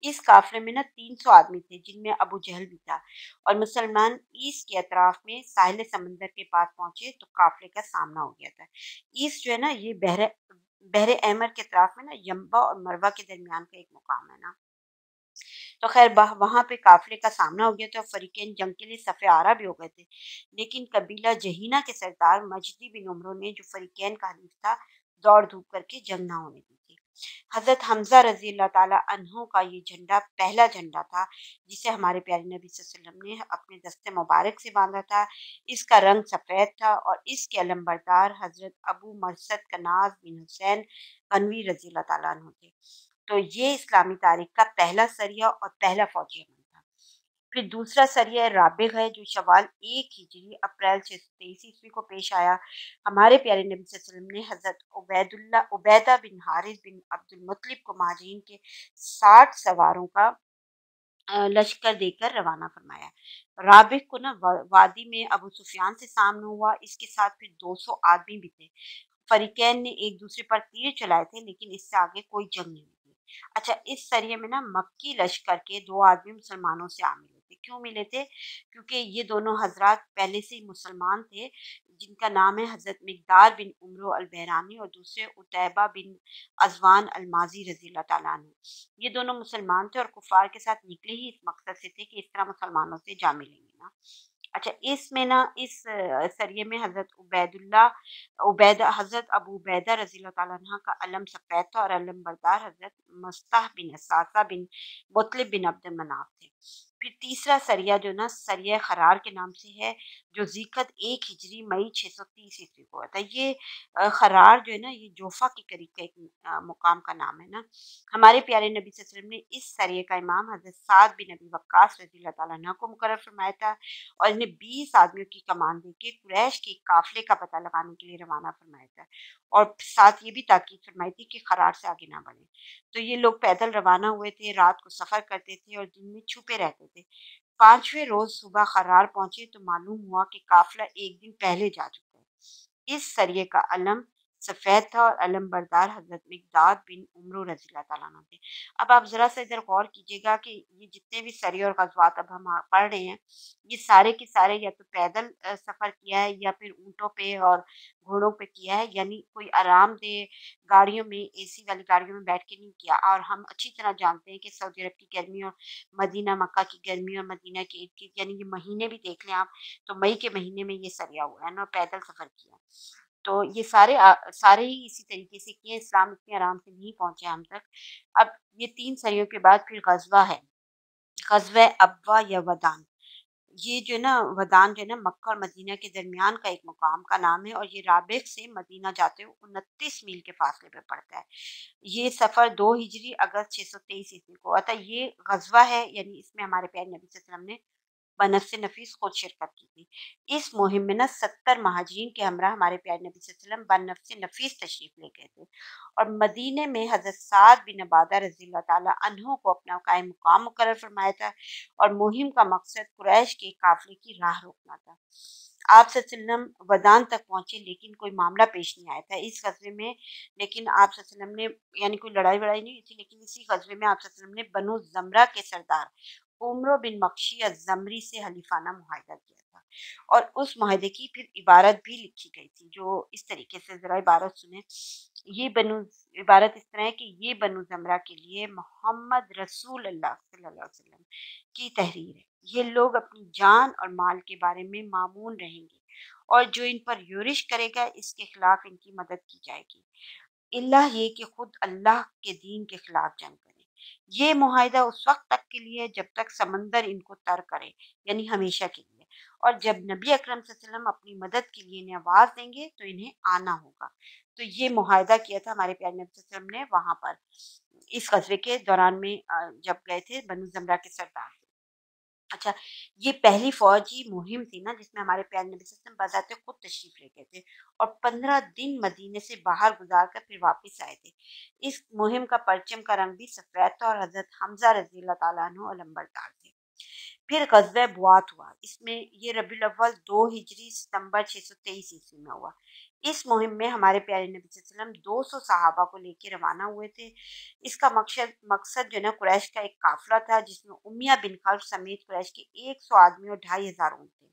اس قافلے میں نا 300 آدمی تھے جن میں ابو جہل بھی تھا، اور مسلمان ایس کے اطراف میں ساحل سمندر کے پاس پہنچے تو قافلے کا سامنا ہو گیا تھا۔ ایس جو ہے نا یہ بحر احمر کے اطراف میں نا ینبع اور مروہ کے درمیان کا ایک مقام ہے نا، تو خیر وہاں پہ قافلے کا سامنا ہو گیا تھا، فریقین جنگ کے لیے صف آرا بھی ہو گئے تھے، لیکن قبیلہ جہینہ کے سردار مجدی بن عمرو نے جو فریقین کا حلیف تھا دوڑ دھوپ کر کے جنگ نہ ہونے دی تھی۔ حضرت حمزہ رضی اللہ تعالیٰ عنہ کا یہ جھنڈا پہلا جھنڈا تھا جسے ہمارے پیارے نبی صلی اللہ علیہ وسلم نے اپنے دستے مبارک سے باندھا تھا۔ اس کا رنگ سفید تھا اور اس کے علمبردار حضرت ابو مرثد کناز بن حسین غنوی رضی اللہ تعالیٰ عنہ تھے۔ تو یہ اسلامی تاریخ کا پہلا سریہ اور پہلا فوجی عمل تھا۔ پھر دوسرا سریہ رابغ ہے جو شوال 1 ہجری اپریل 623 عیسوی کو پیش آیا۔ ہمارے پیارے نبی صلی اللہ علیہ وسلم نے حضرت عبیدہ بن حارث بن عبد المطلب کو مہاجرین کے 60 سواروں کا لشکر دے کر روانہ فرمایا۔ رابغ کو وادی میں ابو سفیان سے سامنا ہوا، اس کے ساتھ پھر 200 آدمی بھی تھے۔ فریقین نے ایک دوسرے پر تیر چلائے تھے لیکن اس سے آگے کوئی جنگ نہیں ہوئی۔ اچھا، اس سریے میں مکی لشکر کے 2 آدمی مسلمانوں سے ملے تھے۔ کیوں ملے تھے؟ کیونکہ یہ دونوں حضرات پہلے سے ہی مسلمان تھے، جن کا نام ہے حضرت مقدار بن عمرو البحرانی اور دوسرے عتیبہ بن عزوان المازی رضی اللہ تعالیٰ عنہ۔ یہ دونوں مسلمان تھے اور کفار کے ساتھ نکلے ہی اس مقصد سے تھے کہ اس طرح مسلمانوں سے جا ملیں گے نا۔ اچھا، اس میں اس سریے میں حضرت ابو عبیدہ رضی اللہ تعالیٰ عنہ کا علم سفید تھا اور علم بردار حضرت مصطح بن اساسہ بن مطلب بن عبد مناف تھے۔ پھر تیسرا سریہ جو سریہ خرار کے نام سے ہے، جو ذیقعد 1 ہجری مئی 630 عیسوی کو ہوا تھا۔ یہ خرار جو ہے یہ جوفا کے قریب کا ایک مقام کا نام ہے نا۔ ہمارے پیارے نبی صلی اللہ علیہ وسلم نے اس سریے کا امام حضرت سعد بن ابی وقاص رضی اللہ تعالیٰ عنہ کو مقرر فرمایا تھا اور انہیں 20 آدمیوں کی کمان دے کے قریش کے قافلے کا پتہ لگانے کے لیے روانہ فرمایا تھا اور ساتھ یہ بھی تاکید فرمائی تھی کہ خرار سے آگے نہ بڑھیں۔ تو یہ لوگ پیدل روانہ ہوئے تھے، رات کو سفر کرتے تھے اور دن میں چھپے رہتے تھے۔ 5ویں روز صبح خرار پہنچے تو معلوم ہوا کہ قافلہ ایک دن پہلے جا چکا ہے۔ اس سریے کا علم سفید تھا اور علم بردار حضرت مقداد بن عمرو رضی اللہ تعالیٰ عنہ تھے۔ اب آپ ذرا سا ادھر غور کیجیے گا کہ یہ جتنے بھی سریے اور غزوات اب ہم پڑھ رہے ہیں، یہ سارے کے سارے یا تو پیدل سفر کیا ہے یا پھر اونٹوں پہ اور گھوڑوں پہ کیا ہے، یعنی کوئی آرام دہ گاڑیوں میں، اے سی والی گاڑیوں میں بیٹھ کے نہیں کیا۔ اور ہم اچھی طرح جانتے ہیں کہ سعودی عرب کی گرمی اور مدینہ مکہ کی گرمی اور مدینہ کے ارد گرد، یعنی یہ مہینے بھی دیکھ لیں آپ، تو مئی کے مہینے میں یہ سریہ ہوا ہے نا، پیدل سفر کیا۔ تو یہ سارے ہی اسی طریقے سے کیے، اسلام اتنے آرام سے نہیں پہنچے ہم تک۔ اب یہ 3 سریوں کے بعد پھر غزوہ ہے، غزوہ ابوا یا ودان۔ یہ جو ودان جو مکہ اور مدینہ کے درمیان کا ایک مقام کا نام ہے اور یہ رابغ سے مدینہ جاتے ہوئے 29 میل کے فاصلے پہ پڑتا ہے۔ یہ سفر 2 ہجری اگست 623 عیسوی کو ہوا تھا۔ یہ غزوہ ہے، یعنی اس میں ہمارے پیارے نبی صلی اللہ علیہ وسلم نے بنفس نفیس خود شرکت کی تھی۔ اس مہم میں 70 مہاجرین کے ہمراہ ہمارے پیارے نبی صلی اللہ علیہ وسلم بنفس نفیس تشریف لے گئے تھے اور مدینے میں حضرت سعد بن عبادہ رضی اللہ تعالیٰ عنہ کو اپنا قائم مقام مقرر فرمایا تھا اور مہم کا مقصد قریش کے قافلے کی راہ روکنا تھا۔ آپ صلی اللہ علیہ وسلم ودان تک پہنچے لیکن کوئی معاملہ پیش نہیں آیا تھا اس غزوے میں، لیکن آپ صلی اللہ علیہ وسلم نے، یعنی کوئی لڑائی وڑائی نہیں ہوئی تھی، لیکن اسی غزوے میں آپ صلی اللہ علیہ وسلم نے بنو زمرہ کے سردار عمرو بن مخشی الزمری سے حلیفانہ معاہدہ کیا تھا اور اس معاہدے کی پھر عبارت بھی لکھی گئی تھی، جو اس طریقے سے، ذرا عبارت سنیں۔ عبارت اس طرح ہے کہ یہ بنو زمرہ کے لیے محمد رسول اللہ صلی اللہ علیہ وسلم کی تحریر ہے۔ یہ لوگ اپنی جان اور مال کے بارے میں مامون رہیں گے اور جو ان پر یورش کرے گا اس کے خلاف ان کی مدد کی جائے گی، اللہ یہ کہ خود اللہ کے دین کے خلاف جنگ کریں۔ یہ معاہدہ اس وقت تک کے لیے جب تک سمندر ان کو تر کرے، یعنی ہمیشہ کے لیے، اور جب نبی اکرم صلی اللہ علیہ وسلم اپنی مدد کے لیے انہیں آواز دیں گے تو انہیں آنا ہوگا۔ تو یہ معاہدہ کیا تھا ہمارے پیارے نبی صلی اللہ علیہ وسلم نے وہاں پر اس غزوے کے دوران میں جب گئے تھے بنو زمرہ کے سردار سے۔ اچھا، یہ پہلی فوجی مہم تھی نا جس میں ہمارے پیارے نبی صلی اللہ علیہ وسلم بذات خود تشریف لے گئے تھے اور 15 دن مدینے سے باہر گزار کر پھر واپس آئے تھے۔ اس مہم کا پرچم کا رنگ بھی سفید تھا اور حضرت حمزہ رضی اللہ تعالیٰ عنہ علم بردار تھے۔ پھر غزوہ بوات ہوا، اس میں یہ ربیع الاول 2 ہجری ستمبر 623 عیسوی میں ہوا۔ اس مہم میں ہمارے پیارے نبی صلی اللہ علیہ وسلم 200 صحابہ کو لے کے روانہ ہوئے تھے۔ اس کا مقصد جو قریش کا ایک قافلہ تھا جس میں امیہ بن خلف سمیت قریش کے 100 آدمی اور 2500 اونٹ تھے۔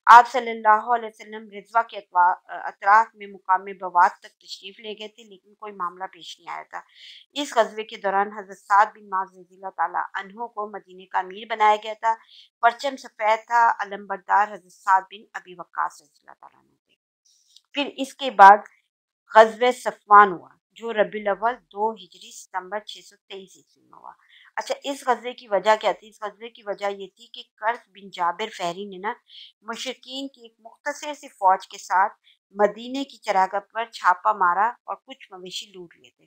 آپ صلی اللہ علیہ وسلم رضوہ کے اطراف میں مقام بوات تک تشریف لے گئے تھے لیکن کوئی معاملہ پیش نہیں آیا تھا۔ اس غزوے کے دوران حضرت سعد بن معاذ رضی اللہ تعالیٰ عنہ کو مدینے کا امیر بنایا گیا تھا۔ پرچم سفید تھا، علم بردار حضرت سعد بن ابی وقاص رضی اللہ تعالیٰ عنہ تھے۔ پھر اس کے بعد غزوہ صفوان ہوا جو ربیع الاول 2 ہجری ستمبر 623 عیسوی میں ہوا۔ اچھا، اس غزوے کی وجہ کیا تھی؟ اس غزوے کی وجہ یہ تھی کہ قرظ بن جابر فہری نے مشرکین کی ایک مختصر سی فوج کے ساتھ مدینے کی چراگاہ پر چھاپا مارا اور کچھ مویشی لوٹ لیے تھے۔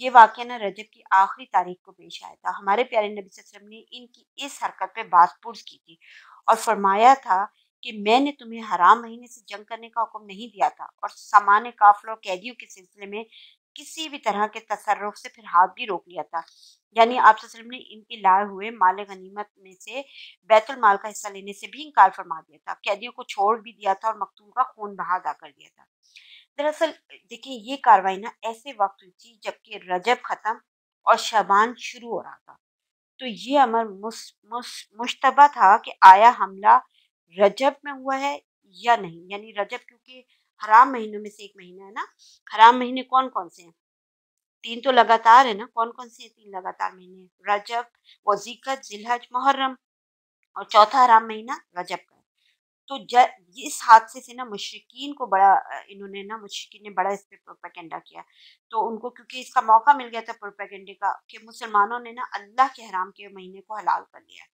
یہ واقعہ نا رجب کی آخری تاریخ کو پیش آیا تھا۔ ہمارے پیارے نبی صلی اللہ علیہ وسلم نے ان کی اس حرکت پہ باز پرس کی تھی اور فرمایا تھا کہ میں نے تمہیں حرام مہینے سے جنگ کرنے کا حکم نہیں دیا تھا، اور سامان قافلوں اور قیدیوں کے سلسلے میں کسی بھی طرح کے تصرف سے پھر ہاتھ بھی روک لیا تھا۔ یعنی آپ صلی اللہ علیہ وسلم نے ان کے لائے ہوئے مال غنیمت میں سے بیت المال کا حصہ لینے سے بھی انکار فرما دیا تھا، قیدیوں کو چھوڑ بھی دیا تھا اور مقتول کا خون بہا ادا کر دیا تھا۔ دراصل دیکھیں یہ کاروائی نا ایسے وقت ہوئی تھی جبکہ رجب ختم اور شعبان شروع ہو رہا تھا، تو یہ امر مشتبہ تھا کہ آیا حملہ رجب میں ہوا ہے یا نہیں۔ یعنی رجب کیونکہ حرام مہینوں میں سے ایک مہینہ ہے نا۔ حرام مہینے کون کون سے ہیں؟ 3 تو لگاتار ہے نا۔ کون کون سے ہیں 3 لگاتار مہینے؟ رجب و ذیقعد، ذی الحج، محرم، اور چوتھا حرام مہینہ رجب کا ہے۔ تو اس حادثے سے نا مشرکین کو بڑا مشرکین نے بڑا اس پہ پروپیگنڈا کیا۔ تو ان کو کیونکہ اس کا موقع مل گیا تھا پروپیگنڈے کا کہ مسلمانوں نے نا اللہ کے حرام کے مہینے کو حلال کر لیا ہے۔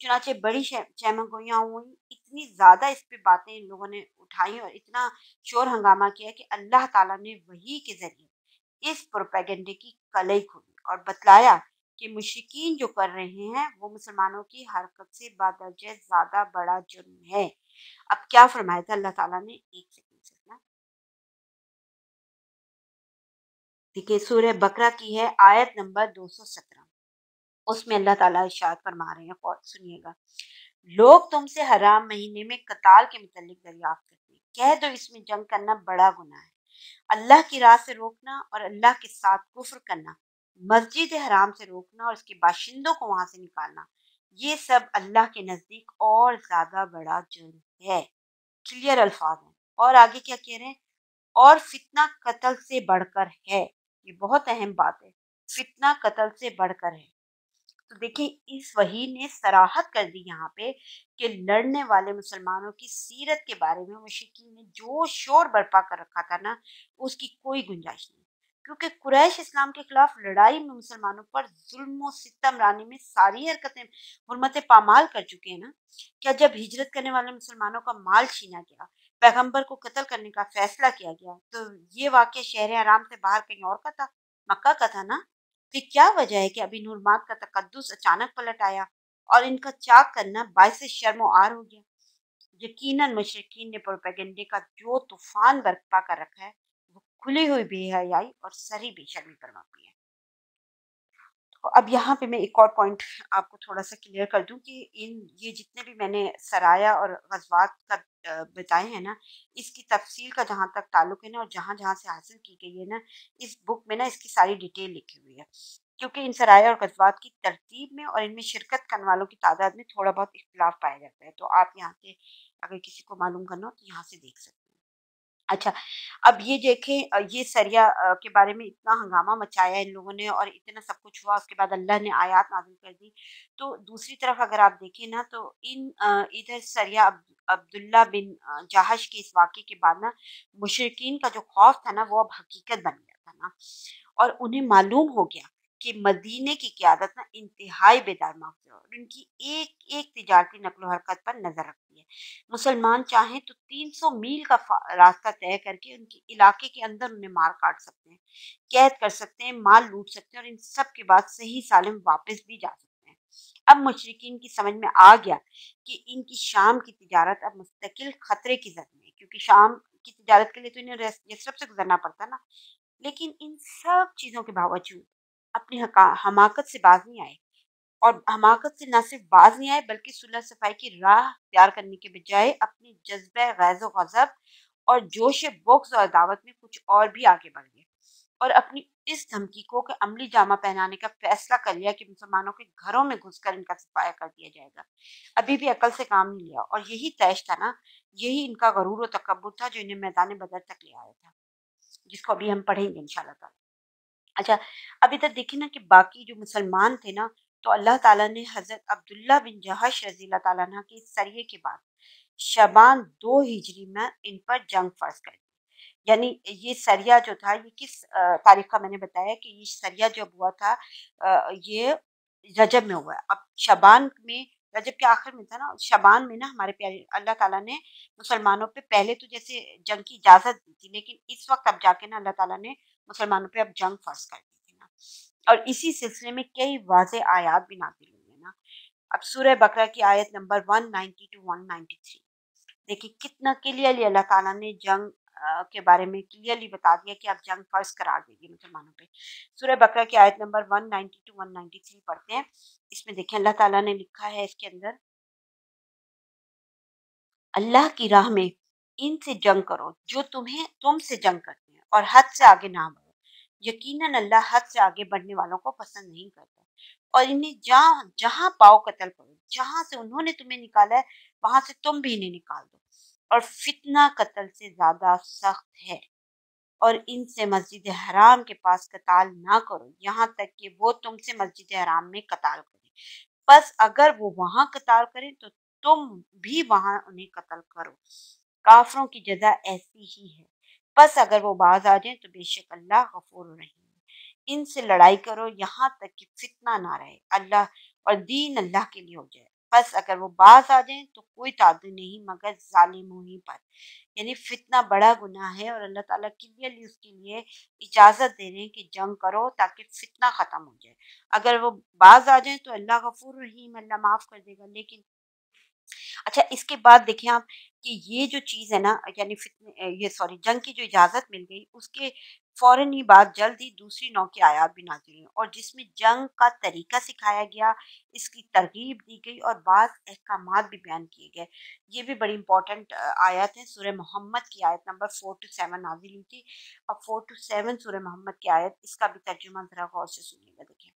چنانچہ بڑی چہمہ گوئیاں ہوئی، اتنی زیادہ اس پہ باتیں ان لوگوں نے اٹھائی اور اتنا شور ہنگامہ کیا کہ اللہ تعالیٰ نے وحی کے ذریعے اس پروپیگنڈے کی کلئی کھولی اور بتلایا کہ مشرکین جو کر رہے ہیں وہ مسلمانوں کی حرکت سے بدرجہ زیادہ بڑا جرم ہے۔ اب کیا فرمایا تھا اللہ تعالیٰ نے؟ ایک سیکنڈ سے نا دیکھیے، سورہ بقرہ کی ہے آیت نمبر 217۔ اس میں اللہ تعالیٰ ارشاد فرما رہے ہیں، سنیے گا۔ لوگ تم سے حرام مہینے میں قتال کے متعلق دریافت کرتے ہیں، کہہ دو اس میں جنگ کرنا بڑا گناہ ہے، اللہ کی راہ سے روکنا اور اللہ کے ساتھ کفر کرنا، مسجد حرام سے روکنا اور اس کے باشندوں کو وہاں سے نکالنا، یہ سب اللہ کے نزدیک اور زیادہ بڑا جرم ہے۔ کلیئر الفاظ ہیں۔ اور آگے کیا کہہ رہے ہیں؟ اور فتنہ قتل سے بڑھ کر ہے۔ یہ بہت اہم بات ہے، فتنہ قتل سے بڑھ کر ہے۔ تو دیکھیں اس وحی نے صراحت کر دی یہاں پہ کہ لڑنے والے مسلمانوں کی سیرت کے بارے میں مشرکین نے جو شور برپا کر رکھا تھا نا، اس کی کوئی گنجائش نہیں، کیونکہ قریش اسلام کے خلاف لڑائی میں مسلمانوں پر ظلم و ستم لانے میں ساری حرکتیں حرمتیں پامال کر چکے ہیں نا۔ کیا جب ہجرت کرنے والے مسلمانوں کا مال چھینا گیا، پیغمبر کو قتل کرنے کا فیصلہ کیا گیا، تو یہ واقعہ شہر حرام سے باہر کہیں اور کا تھا؟ مکہ کا تھا نا۔ پھر کیا وجہ ہے کہ ابھی نورمات کا تقدس اچانک پلٹ آیا اور ان کا چاک کرنا باعث شرم و عار ہو گیا؟ یقیناً مشرکین نے پروپیگنڈے کا جو طوفان برپا کر رکھا ہے وہ کھلی ہوئی بے حیائی اور سری بے شرمی پر مبنی ہے۔ تو اب یہاں پہ میں ایک اور پوائنٹ آپ کو تھوڑا سا کلیئر کر دوں کہ یہ جتنے بھی میں نے سرایا اور غزوات کا بتائے ہیں نا، اس کی تفصیل کا جہاں تک تعلق ہے نا، اور جہاں جہاں سے حاصل کی گئی ہے نا، اس بک میں نا اس کی ساری ڈیٹیل لکھی ہوئی ہے، کیونکہ ان سرایا اور غزوات کی ترتیب میں اور ان میں شرکت کرنے والوں کی تعداد میں تھوڑا بہت اختلاف پایا جاتا ہے۔ تو آپ یہاں سے اگر کسی کو معلوم کرنا ہو تو یہاں سے دیکھ سکتے ہیں۔ اچھا، اب یہ دیکھیں، یہ سریا کے بارے میں اتنا ہنگامہ مچایا ان لوگوں نے اور اتنا سب کچھ ہوا، اس کے بعد اللہ نے آیات نازل کر دی۔ تو دوسری طرف اگر آپ دیکھیں نا تو ادھر سریا عبداللہ بن جہش کے اس واقعے کے بعد نا مشرکین کا جو خوف تھا نا وہ اب حقیقت بن گیا تھا نا، اور انہیں معلوم ہو گیا کہ مدینے کی قیادت نا انتہائی بیدار مغز ہے اور ان کی ایک ایک تجارتی نقل و حرکت پر نظر رکھتی ہے۔ مسلمان چاہیں تو 300 میل کا راستہ طے کر کے ان کے علاقے کے اندر انہیں مار کاٹ سکتے ہیں، قید کر سکتے ہیں، مال لوٹ سکتے ہیں اور ان سب کے بعد صحیح سالم واپس بھی جا سکتے ہیں۔ اب مشرکین کی سمجھ میں آ گیا کہ ان کی شام کی تجارت اب مستقل خطرے کی زد میں ہے، کیونکہ شام کی تجارت کے لیے تو انہیں یثرب سے گزرنا پڑتا نا۔ لیکن ان سب چیزوں کے باوجود اپنی حماقت سے باز نہیں آئے، اور حماقت سے نہ صرف باز نہیں آئے بلکہ صلح صفائی کی راہ اختیار کرنے کے بجائے اپنی جذبہ غیظ و غضب اور جوش بغض اور عداوت میں کچھ اور بھی آگے بڑھ گئے، اور اپنی اس دھمکی کو کہ عملی جامہ پہنانے کا فیصلہ کر لیا کہ مسلمانوں کے گھروں میں گھس کر ان کا صفایا کر دیا جائے گا۔ ابھی بھی عقل سے کام نہیں لیا، اور یہی طیش تھا نا، یہی ان کا غرور و تکبر تھا جو انہیں میدان بدر تک لے آیا تھا، جس کو ابھی ہم پڑھیں گے انشاءاللہ تعالی۔ اچھا، اب ادھر دیکھیں نا کہ باقی جو مسلمان تھے نا، تو اللہ تعالیٰ نے حضرت عبداللہ بن جہش رضی اللہ تعالیٰ عنہ کے سریے کے بعد شعبان 2 ہجری میں ان پر جنگ فرض کر دی۔ یعنی یہ سریہ جو تھا، یہ کس تاریخ کا میں نے بتایا کہ یہ سریہ جب ہوا تھا یہ رجب میں ہوا ہے۔ اب شعبان میں، رجب کے آخر میں تھا نا، شعبان میں نا ہمارے پیارے اللہ تعالیٰ نے مسلمانوں پہ پہلے تو جیسے جنگ کی اجازت دی تھی، لیکن اس وقت اب جا کے نا اللہ تعالیٰ نے مسلمانوں پہ اب جنگ فرض کر دی تھی نا۔ اور اسی سلسلے میں کئی واضح آیات بھی نازل ہوئی ہیں نا۔ اب سورہ بقرہ کی آیت نمبر 190 to 193 دیکھیے کتنا کلیئرلی اللہ تعالیٰ نے جنگ کے بارے میں کلیئرلی بتا دیا کہ آپ جنگ فرض قرار دیجیے مسلمانوں پہ۔ سورہ بقرہ کی آیت نمبر 190 to 193 پڑھتے ہیں۔ اس میں دیکھیں اللہ تعالیٰ نے لکھا ہے اس کے اندر، اللہ کی راہ میں ان سے جنگ کرو جو تم سے جنگ کرتے ہیں، اور حد سے آگے نہ بڑھو، یقیناً اللہ حد سے آگے بڑھنے والوں کو پسند نہیں کرتا، اور انہیں جہاں پاؤ قتل کرو، جہاں سے انہوں نے تمہیں نکالا ہے وہاں سے تم بھی انہیں نکال دو، اور فتنہ قتل سے زیادہ سخت ہے، اور ان سے مسجد حرام کے پاس قتال نہ کرو یہاں تک کہ وہ تم سے مسجد حرام میں قتال کریں، بس اگر وہ وہاں قتال کریں تو تم بھی وہاں انہیں قتل کرو، کافروں کی جزا ایسی ہی ہے، بس اگر وہ باز آ جائیں تو بے شک اللہ غفور رحیم ہے، ان سے لڑائی کرو یہاں تک کہ فتنہ نہ رہے اللہ اور دین اللہ کے لیے ہو جائے، بس اگر وہ باز آ جائیں تو کوئی تعدی نہیں مگر ظالموں ہی پر، یعنی فتنہ بڑا گناہ ہے، اور اللہ تعالیٰ کلیئرلی اس کے لیے اجازت دے رہے ہیں کہ جنگ کرو تاکہ فتنہ ختم ہو جائے، اگر وہ باز آ جائیں تو اللہ غفور رحیم، اللہ معاف کر دے گا۔ لیکن اچھا اس کے بعد دیکھیں آپ کہ یہ جو چیز ہے نا، یعنی جنگ کی جو اجازت مل گئی، اس کے فوراً ہی بعد جلد ہی دوسری نوع کی آیات بھی نازل ہوئی اور جس میں جنگ کا طریقہ سکھایا گیا، اس کی ترغیب دی گئی اور بعض احکامات بھی بیان کیے گئے۔ یہ بھی بڑی امپورٹنٹ آیات ہیں۔ سورہ محمد کی آیت نمبر 4 to 7 نازل ہوئی تھی، اور 4 to 7 سورہ محمد کی آیت، اس کا بھی ترجمہ ذرا غور سے سنیے گا۔ دیکھیں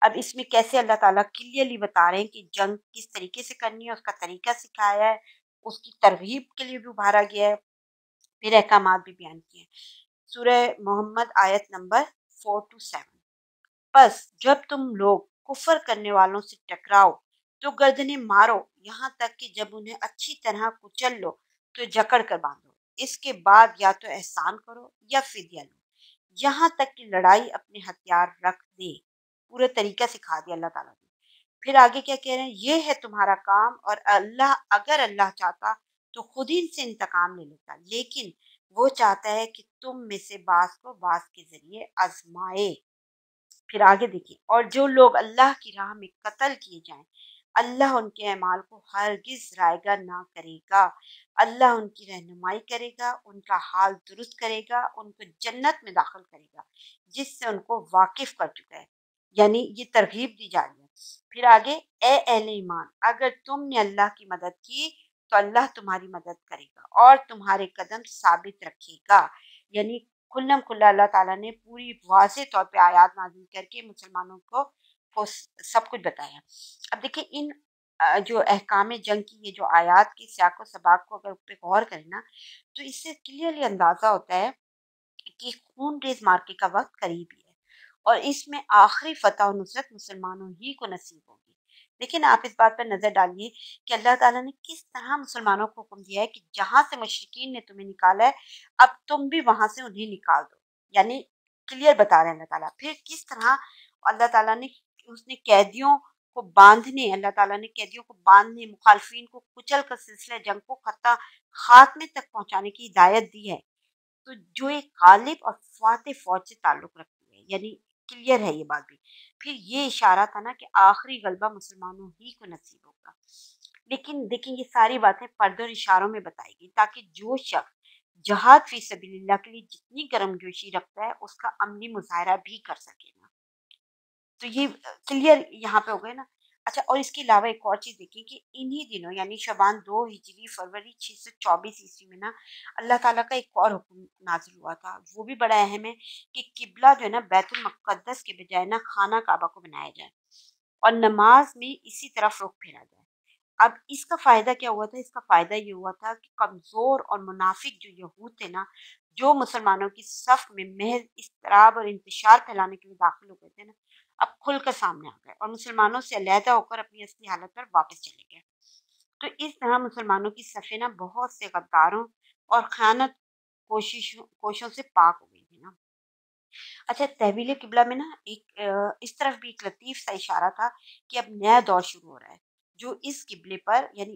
اب اس میں کیسے اللہ تعالیٰ کلیئرلی بتا رہے ہیں کہ جنگ کس طریقے سے کرنی ہے، اس کا طریقہ سکھایا ہے، اس کی ترغیب کے لیے بھی ابھارا گیا ہے، پھر احکامات بھی بیان کیے ہیں۔ سورہ محمد آیت نمبر 4 to 7، بس جب تم لوگ کفر کرنے والوں سے ٹکراؤ تو گردنیں مارو یہاں تک کہ جب انہیں اچھی طرح کچل لو تو جکڑ کر باندھو، اس کے بعد یا تو احسان کرو یا فدیہ لو، یہاں تک کہ لڑائی اپنے ہتھیار رکھ دے۔ پورے طریقہ سکھا دیا اللہ تعالیٰ نے۔ پھر آگے کیا کہہ رہے ہیں، یہ ہے تمہارا کام، اور اگر اللہ چاہتا تو خود ہی ان سے انتقام لے لیتا، لیکن وہ چاہتا ہے کہ تم میں سے بعض کو بعض کے ذریعے آزمائے۔ پھر آگے دیکھیں، اور جو لوگ اللہ کی راہ میں قتل کیے جائیں اللہ ان کے اعمال کو ہرگز رائیگاں نہ کرے گا، اللہ ان کی رہنمائی کرے گا، ان کا حال درست کرے گا، ان کو جنت میں داخل کرے گا جس سے ان کو واقف کر چکا ہے، یعنی یہ ترغیب دی جا رہی ہے۔ پھر آگے، اے اہل ایمان اگر تم نے اللہ کی مدد کی تو اللہ تمہاری مدد کرے گا اور تمہارے قدم ثابت رکھے گا، یعنی کھلم کھلا اللہ تعالیٰ نے پوری واضح طور پہ آیات نازل کر کے مسلمانوں کو سب کچھ بتایا۔ اب دیکھیں ان جو احکام جنگ کی یہ جو آیات کی سیاق و سباق کو اگر پہ غور کریں نا تو اس سے کلیئرلی اندازہ ہوتا ہے کہ خون ریز مارکے کا وقت قریب ہی ہے، اور اس میں آخری فتح و نصرت مسلمانوں ہی کو نصیب ہوگی۔ لیکن آپ اس بات پر نظر ڈالیے کہ اللہ تعالیٰ نے کس طرح مسلمانوں کو حکم دیا ہے کہ جہاں سے مشرکین نے تمہیں نکالا ہے اب تم بھی وہاں سے انہیں نکال دو، یعنی کلیئر بتا رہے ہیں اللہ تعالیٰ۔ پھر کس طرح اللہ تعالیٰ نے اس نے قیدیوں کو باندھنے، اللہ تعالیٰ نے قیدیوں کو باندھنے، مخالفین کو کچل کر سلسلہ جنگ کو خاتمے تک پہنچانے کی ہدایت دی ہے، تو جو ایک غالب اور فاتح فوج سے تعلق رکھتی ہے، یعنی کلیئر ہے یہ بات بھی۔ پھر یہ اشارہ تھا نا کہ آخری غلبہ مسلمانوں ہی کو نصیب ہوگا۔ لیکن دیکھیں یہ ساری باتیں پردوں اور اشاروں میں بتائی گئی تاکہ جو شخص جہاد فی سبیل اللہ کے لیے جتنی گرم جوشی رکھتا ہے اس کا عملی مظاہرہ بھی کر سکے نا۔ تو یہ کلیئر یہاں پہ ہو گئے نا۔ اچھا اور اس کے علاوہ ایک اور چیز دیکھیں کہ انہی دنوں یعنی شعبان 2 ہجری فروری 624 عیسوی میں نا اللہ تعالیٰ کا ایک اور حکم نازل ہوا تھا، وہ بھی بڑا اہم ہے کہ قبلہ جو ہے نا بیت المقدس کے بجائے نا خانہ کعبہ کو بنایا جائے اور نماز میں اسی طرف رخ پھیرا جائے۔ اب اس کا فائدہ کیا ہوا تھا؟ اس کا فائدہ یہ ہوا تھا کہ کمزور اور منافق جو یہود تھے نا، جو مسلمانوں کی صف میں محض اضطراب اور انتشار پھیلانے کے لیے داخل ہو گئے تھے نا، اب کھل کر سامنے آ گئے اور مسلمانوں سے علیحدہ ہو کر اپنی اصلی حالت پر واپس چلے گئے۔ تو اس طرح مسلمانوں کی صفیں نا بہت سے غداروں اور خیانت کوشوں سے پاک ہو گئی تھی نا۔ اچھا تحویل قبلہ میں نا ایک اس طرف بھی ایک لطیف سا اشارہ تھا کہ اب نیا دور شروع ہو رہا ہے جو اس قبلے پر یعنی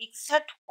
61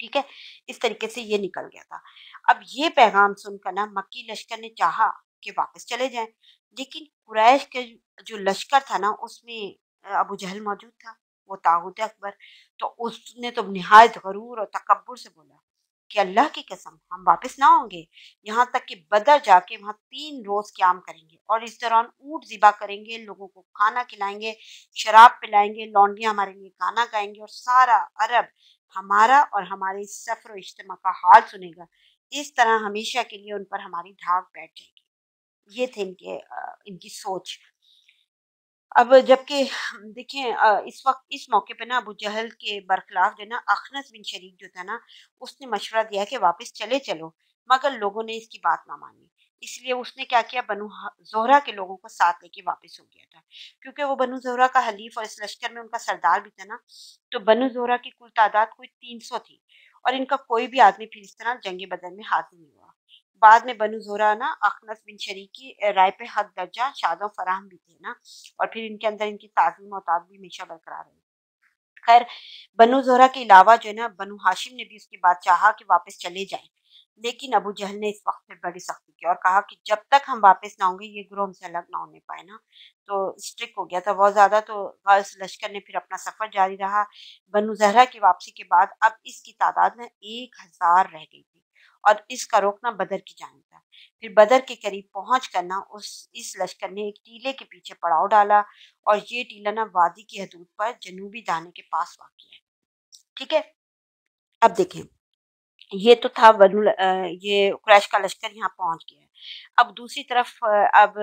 ٹھیک ہے، اس طریقے سے یہ نکل گیا تھا۔ اب یہ پیغام سن کر نا مکی لشکر نے چاہا کہ واپس چلے جائیں، لیکن قریش کے جو لشکر تھا نا اس میں ابو جہل موجود تھا، وہ طاغوت اکبر، تو اس نے تو نہایت غرور اور تکبر سے بولا کہ اللہ کی قسم ہم واپس نہ ہوں گے، یہاں تک کہ بدر جا کے وہاں 3 روز قیام کریں گے اور اس دوران اونٹ ذبح کریں گے، لوگوں کو کھانا کھلائیں گے، شراب پلائیں گے، لونڈیاں ہمارے لیے گانا گائیں گے اور سارا عرب ہمارا اور ہمارے اس سفر و اجتماع کا حال سنے گا۔ اس طرح ہمیشہ کے لیے ان پر ہماری دھاک بیٹھ جائے گی۔ یہ تھے ان کی سوچ۔ اب جبکہ دیکھیں اس وقت اس موقع پہ نا ابو جہل کے برخلاف جو ہے نا اخنس بن شریک جو تھا نا اس نے مشورہ دیا کہ واپس چلے چلو، مگر لوگوں نے اس کی بات نہ مانی۔ اس لیے اس نے کیا کیا، بنو زہرہ کے لوگوں کو ساتھ لے کے واپس ہو گیا تھا، کیونکہ وہ بنو زہرہ کا حلیف اور اس لشکر میں ان کا سردار بھی تھا نا، تو بنو زہرہ کی کل تعداد کوئی 300 تھی اور ان کا کوئی بھی آدمی پھر اس طرح جنگ بدر میں حاضر نہیں ہوا۔ بعد میں بنو زہرہ نا اخنس بن شریک کی رائے پہ حق درجہ شاد و فراہم بھی تھے نا، اور پھر ان کے اندر ان کی تعظیم و تعداد بھی ہمیشہ برقرار رہی۔ خیر، بنو زہرہ کے علاوہ جو ہے نا بنو ہاشم نے بھی اس کے بعد چاہا کہ واپس چلے جائیں، لیکن ابو جہل نے اس وقت پہ بڑی سختی کی اور کہا کہ جب تک ہم واپس نہ ہوں گے یہ گروہ ہم سے الگ نہ ہونے پائے نا، تو اسٹرک ہو گیا تھا بہت زیادہ۔ تو غاز لشکر نے پھر اپنا سفر جاری رہا۔ بنو زہرہ کی واپسی کے بعد اب اس کی تعداد نا 1000 رہ گئی تھی اور اس کا روکنا بدر کی جانب تھا۔ پھر بدر کے قریب پہنچ کر نا اس لشکر نے ایک ٹیلے کے پیچھے پڑاؤ ڈالا اور یہ ٹیلا نا وادی کی حدود پر جنوبی دانے کے پاس واقع ہے۔ ٹھیک ہے، اب دیکھیں یہ تو تھا یہ قریش کا لشکر یہاں پہنچ گیا ہے۔ اب دوسری طرف اب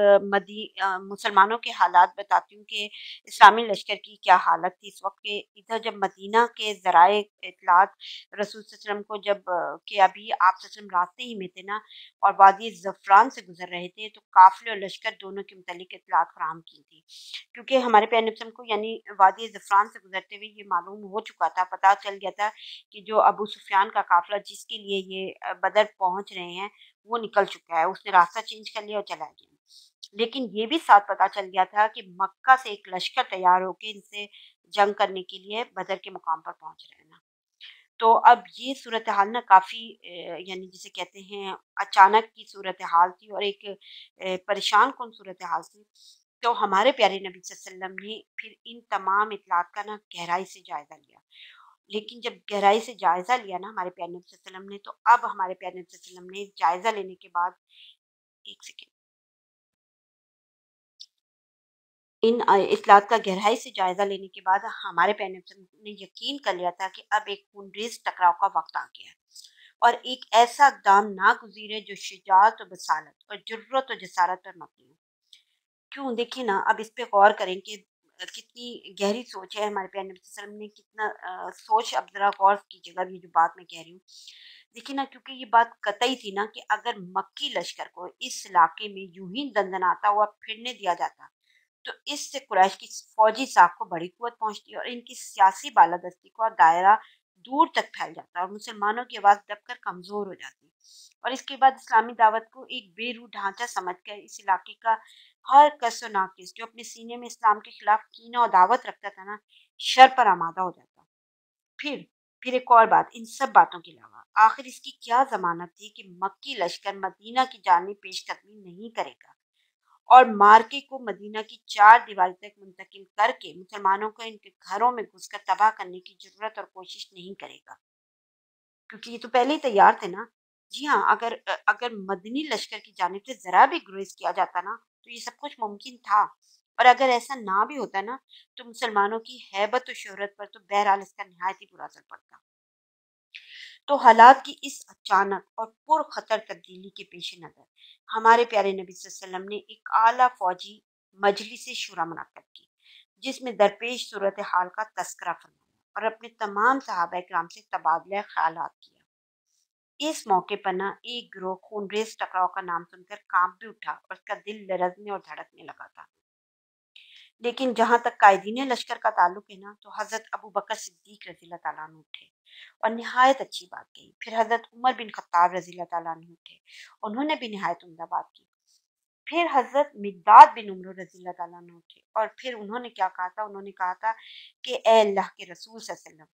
مسلمانوں کے حالات بتاتی ہوں کہ اسلامی لشکر کی کیا حالت تھی اس وقت کے ادھر۔ جب مدینہ کے ذرائع اطلاعات رسول صلی اللہ علیہ وسلم کو جب کہ ابھی آپ صلی اللہ علیہ وسلم راستے ہی میں تھے نا اور وادی زفران سے گزر رہے تھے، تو قافلے اور لشکر دونوں کے متعلق اطلاعات فراہم کی تھی، کیونکہ ہمارے پیارے نبی صلی اللہ علیہ وسلم کو یعنی وادی زفران سے گزرتے ہوئے یہ معلوم ہو چکا تھا، پتہ چل گیا تھا کہ جو ابو سفیان کا قافلہ جس کے لیے یہ بدر پہنچ رہے ہیں وہ نکل چکا ہے، اس نے راستہ چینج کر لیا اور چلا گیا۔ لیکن یہ بھی ساتھ پتہ چل گیا تھا کہ مکہ سے ایک لشکر تیار ہو کے ان سے جنگ کرنے کے لیے بدر کے مقام پر پہنچ رہے ہیں نا۔ تو اب یہ صورتحال نا کافی یعنی جسے کہتے ہیں اچانک کی صورتحال تھی اور ایک پریشان کن صورتحال تھی۔ تو ہمارے پیارے نبی صلی اللہ علیہ وسلم نے پھر ان تمام اطلاعات کا نا گہرائی سے جائزہ لیا، لیکن جب گہرائی سے جائزہ لیا نا ہمارے پیارے نبی صلی اللہ علیہ وسلم نے، تو اب ہمارے پیارے نبی صلی اللہ علیہ وسلم نے جائزہ لینے کے بعد ایک سیکنڈ ان اطلاعات کا گہرائی سے جائزہ لینے کے بعد ہمارے پیارے نبی صلی اللہ علیہ وسلم نے یقین کر لیا تھا کہ اب ایک خونریز ٹکراؤ کا وقت آ گیا ہے اور ایک ایسا اقدام ناگزیر ہے جو شجاعت و بصالت اور جرت و جسارت پر مبنی ہو۔ کیوں، دیکھیں نا اب اس پہ غور کریں کہ کتنی گہری سوچ ہے ہمارے پیارے نبی صلی اللہ علیہ وسلم نے، کتنا سوچ، اب ذرا غور کیجیے گا یہ جو بات میں کہہ رہی ہوں۔ دیکھیں نا کیونکہ یہ بات قطعی تھی نا کہ اگر مکی لشکر کو اس علاقے میں یوں ہی دندناتا ہوا پھرنے دیا جاتا تو اس سے قریش کی فوجی ساکھ کو بڑی قوت پہنچتی اور ان کی سیاسی بالادستی کا دائرہ دور تک پھیل جاتا اور مسلمانوں کی آواز دب کر کمزور ہو جاتی۔ اور اس کے بعد اسلامی دعوت کو ایک بے روح ڈھانچہ سمجھ کر اس علاقے کا ہر کس و ناقص جو اپنے سینے میں اسلام کے خلاف کینہ و دعوت رکھتا تھا نا شر پر آمادہ ہو جاتا۔ پھر ایک اور بات، ان سب باتوں کے علاوہ آخر اس کی کیا ضمانت تھی کہ مکی لشکر مدینہ کی جانب پیش قدمی نہیں کرے گا اور مارکے کو مدینہ کی 4 دیواری تک منتقل کر کے مسلمانوں کو ان کے گھروں میں گھس کر تباہ کرنے کی ضرورت اور کوشش نہیں کرے گا، کیونکہ یہ تو پہلے ہی تیار تھے نا۔ جی ہاں، اگر مدنی لشکر کی جانب سے ذرا بھی گریز کیا جاتا نا تو یہ سب کچھ ممکن تھا، اور اگر ایسا نہ بھی ہوتا نا تو مسلمانوں کی ہیبت و شہرت پر تو بہرحال اس کا نہایت ہی برا اثر پڑتا۔ تو حالات کی اس اچانک اور پر خطر تبدیلی کے پیش نظر ہمارے پیارے نبی صلی اللہ علیہ وسلم نے ایک اعلیٰ فوجی مجلس شورا منعقد کی، جس میں درپیش صورتحال کا تذکرہ فرمایا اور اپنے تمام صحابہ کرام سے تبادلہ خیالات کیا۔ اس موقع پر نا ایک گروہ خونریز ٹکراؤ کا نام سن کر کانپ بھی اٹھا اور اس کا دل لرزنے اور دھڑکنے لگا تھا، لیکن جہاں تک قائدین لشکر کا تعلق ہے نا تو حضرت ابو بکر صدیق رضی اللہ تعالیٰ عنہ اٹھے اور نہایت اچھی بات کہی۔ پھر حضرت عمر بن خطاب رضی اللہ تعالیٰ عنہ اٹھے، انہوں نے بھی نہایت عمدہ بات کی۔ پھر حضرت مقداد بن عمرو رضی اللہ تعالیٰ عنہ اٹھے اور پھر انہوں نے کیا کہا تھا، انہوں نے کہا تھا کہ اے اللہ کے رسول صلی اللہ علیہ وسلم،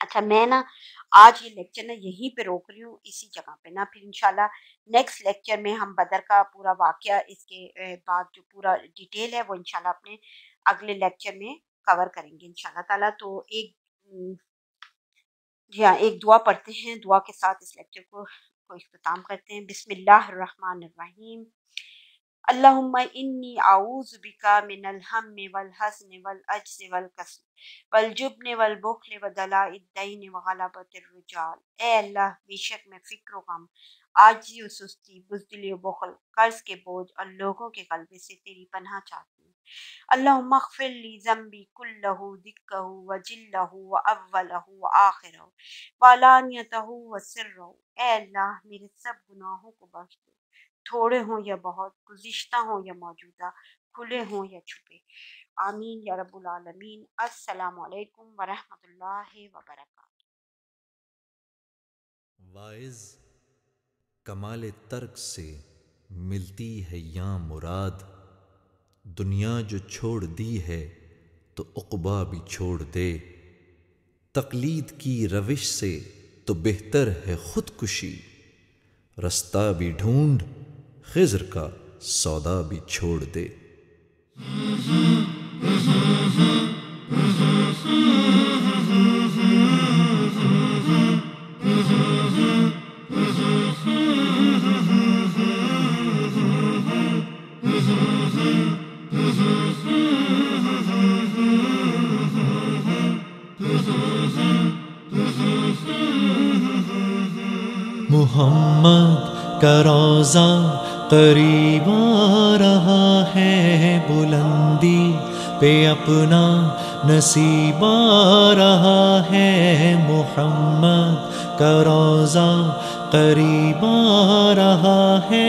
اچھا میں نا آج یہ لیکچر نا یہیں پہ روک رہی ہوں، اسی جگہ پہ نا، پھر انشاءاللہ نیکسٹ لیکچر میں ہم بدر کا پورا واقعہ، اس کے بعد جو پورا ڈیٹیل ہے وہ انشاءاللہ اپنے اگلے لیکچر میں کور کریں گے انشاءاللہ تعالیٰ۔ تو جی ہاں، ایک دعا پڑھتے ہیں، دعا کے ساتھ اس لیکچر کو اختتام کرتے ہیں۔ بسم اللہ الرحمن الرحیم۔ اللہم انی اعوذ بک من الہم والحزن والعجز والکسل والجبن والبخل ودلاء الدین وغلبۃ الرجال۔ اے اللہ، بے شک میں فکر و غم، عاجزی و سستی، بزدلی و بخل، قرض کے بوجھ اور لوگوں کے غلبے سے تیری پناہ چاہتی ہوں۔ اللہم اغفر لی ذنبی کلہ دکہ وجلہ واولہ وآخرہ وعلانیتہ وسرہ۔ اے اللہ، میرے سب گناہوں کو بخش دے، تھوڑے ہوں یا بہت، گزشتہ ہوں یا موجودہ، کھلے ہوں یا چھپے۔ آمین یا رب العالمین۔ السلام علیکم ورحمۃ اللہ وبرکاتہ۔ واعظ کمال ترک سے ملتی ہے یا مراد، دنیا جو چھوڑ دی ہے تو عقبیٰ بھی چھوڑ دے۔ تقلید کی روش سے تو بہتر ہے خودکشی، رستہ بھی ڈھونڈ خضر کا سودا بھی چھوڑ دے۔ محمد کا روضہ قریب آ رہا ہے، بلندی پہ اپنا نصیب آ رہا ہے۔ محمد کا روضہ قریب آ رہا ہے،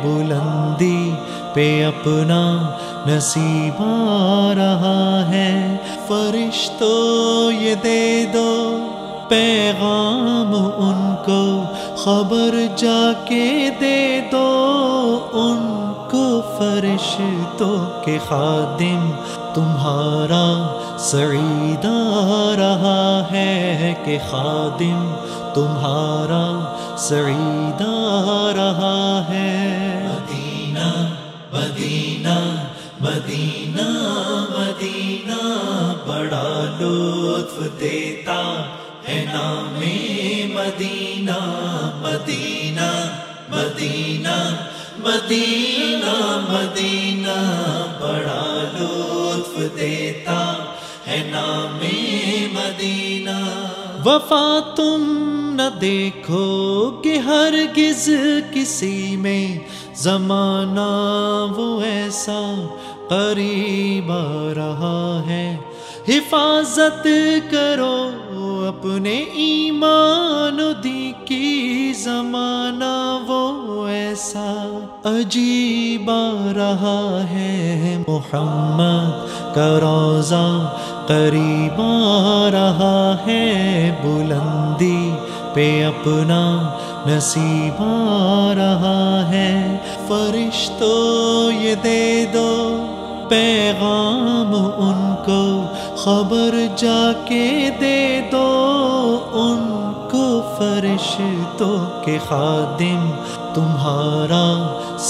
بلندی پہ اپنا نصیب آ رہا ہے۔ فرشتوں یہ دے دو پیغام ان کو، خبر جا کے دے دو ان کو، فرشتوں کے خادم تمہارا سعید آ رہا ہے، کہ خادم تمہارا سعید آ رہا ہے۔ مدینہ مدینہ مدینہ مدینہ بڑا لطف دیتا ہے نام مدینہ۔ مدینہ مدینہ مدینہ مدینہ بڑا لطف دیتا ہے نام مدینہ۔ وفا تم نہ دیکھو کہ ہرگز کسی میں، زمانہ وہ ایسا قریب آ رہا ہے۔ حفاظت کرو اپنے ایمان و دین کی، زمانہ وہ ایسا عجیب آ رہا ہے۔ محمد کا روضہ قریب آ رہا ہے، بلندی پہ اپنا نصیب آ رہا ہے۔ فرشتوں یہ دے دو پیغام ان کو، خبر جا کے دے دو ان کو، فرشتوں کے خادم تمہارا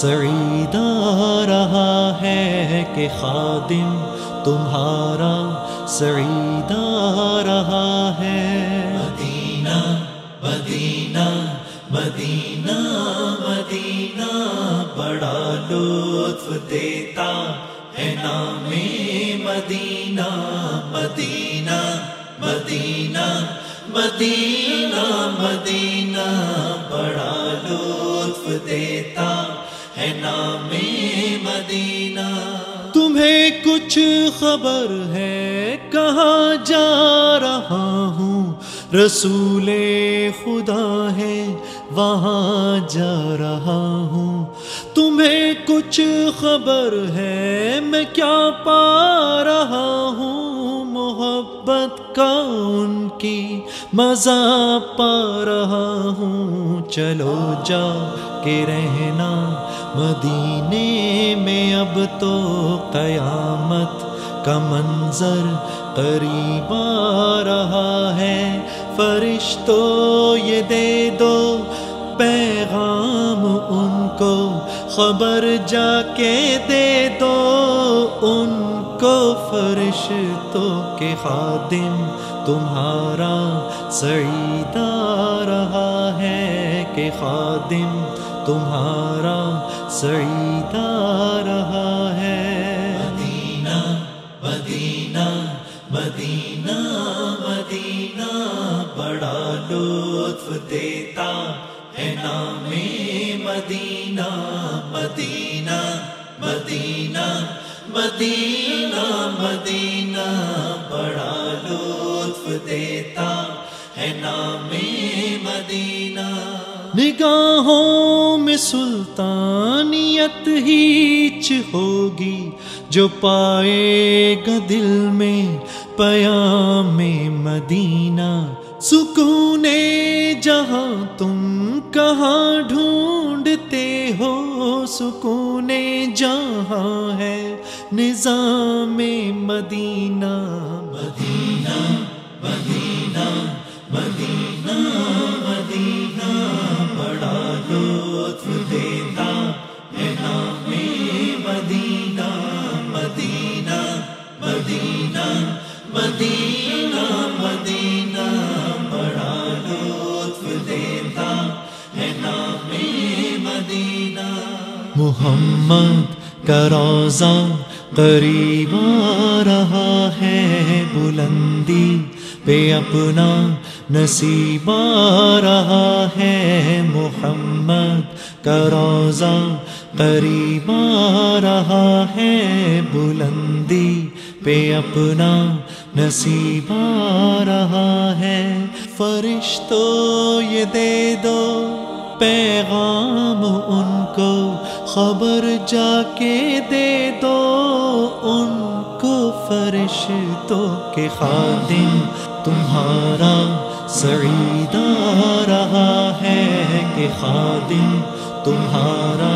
سعید آ رہا ہے، کہ خادم تمہارا سعید آ رہا ہے۔ مدینہ مدینہ مدینہ مدینہ بڑا لطف دیتا ہے نام مدینہ۔ مدینہ مدینہ مدینہ مدینہ بڑا لطف دیتا ہے نام مدینہ۔ تمہیں کچھ خبر ہے کہاں جا رہا ہوں، رسول خدا ہے وہاں جا رہا ہوں۔ تمہیں کچھ خبر ہے میں کیا پا رہا ہوں، محبت کا ان کی مزہ پا رہا ہوں۔ چلو جا کے رہنا مدینے میں، اب تو قیامت کا منظر قریب آ رہا ہے، فرشتوں یہ دے دو پیغام ان کو، خبر جا کے دے دو ان کو، فرشتوں کے خادم تمہارا سعید آ رہا ہے، کہ خادم تمہارا سعید آ رہا ہے۔ مدینہ مدینہ مدینہ مدینہ بڑا لطف دیتا ہے نام مدینہ، مدینہ مدینہ مدینہ مدینہ بڑا لطف دیتا ہے نام مدینہ۔ نگاہوں میں سلطانیت ہیچ ہوگی، جو پائے گا دل میں پیام مدینہ، سکون جہاں تم کہاں ڈھونڈتے ہو، سکون جہاں ہے نظام مدینہ، مدینہ مدینہ مدینہ مدینہ بڑا لطف دیتا ہے نام مدینہ، مدینہ مدینہ مدینہ مدینہ بڑا لطف دیتا ہے نام مدینہ۔ محمد کا روضہ قریب آ رہا ہے، بلندی پہ اپنا نصیب آ رہا ہے، محمد کا روضہ قریب آ رہا ہے، بلندی پہ اپنا نصیب آ رہا ہے، فرشتوں یہ دے دو پیغام ان کو، خبر جا کے دے دو ان کو، فرشتوں کے خادم تمہارا سعید آ رہا ہے، کہ خادم تمہارا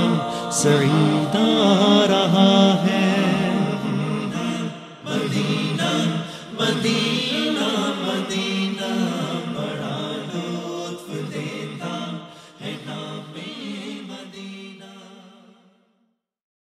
سعید آ رہا ہے۔ مدینہ مدینہ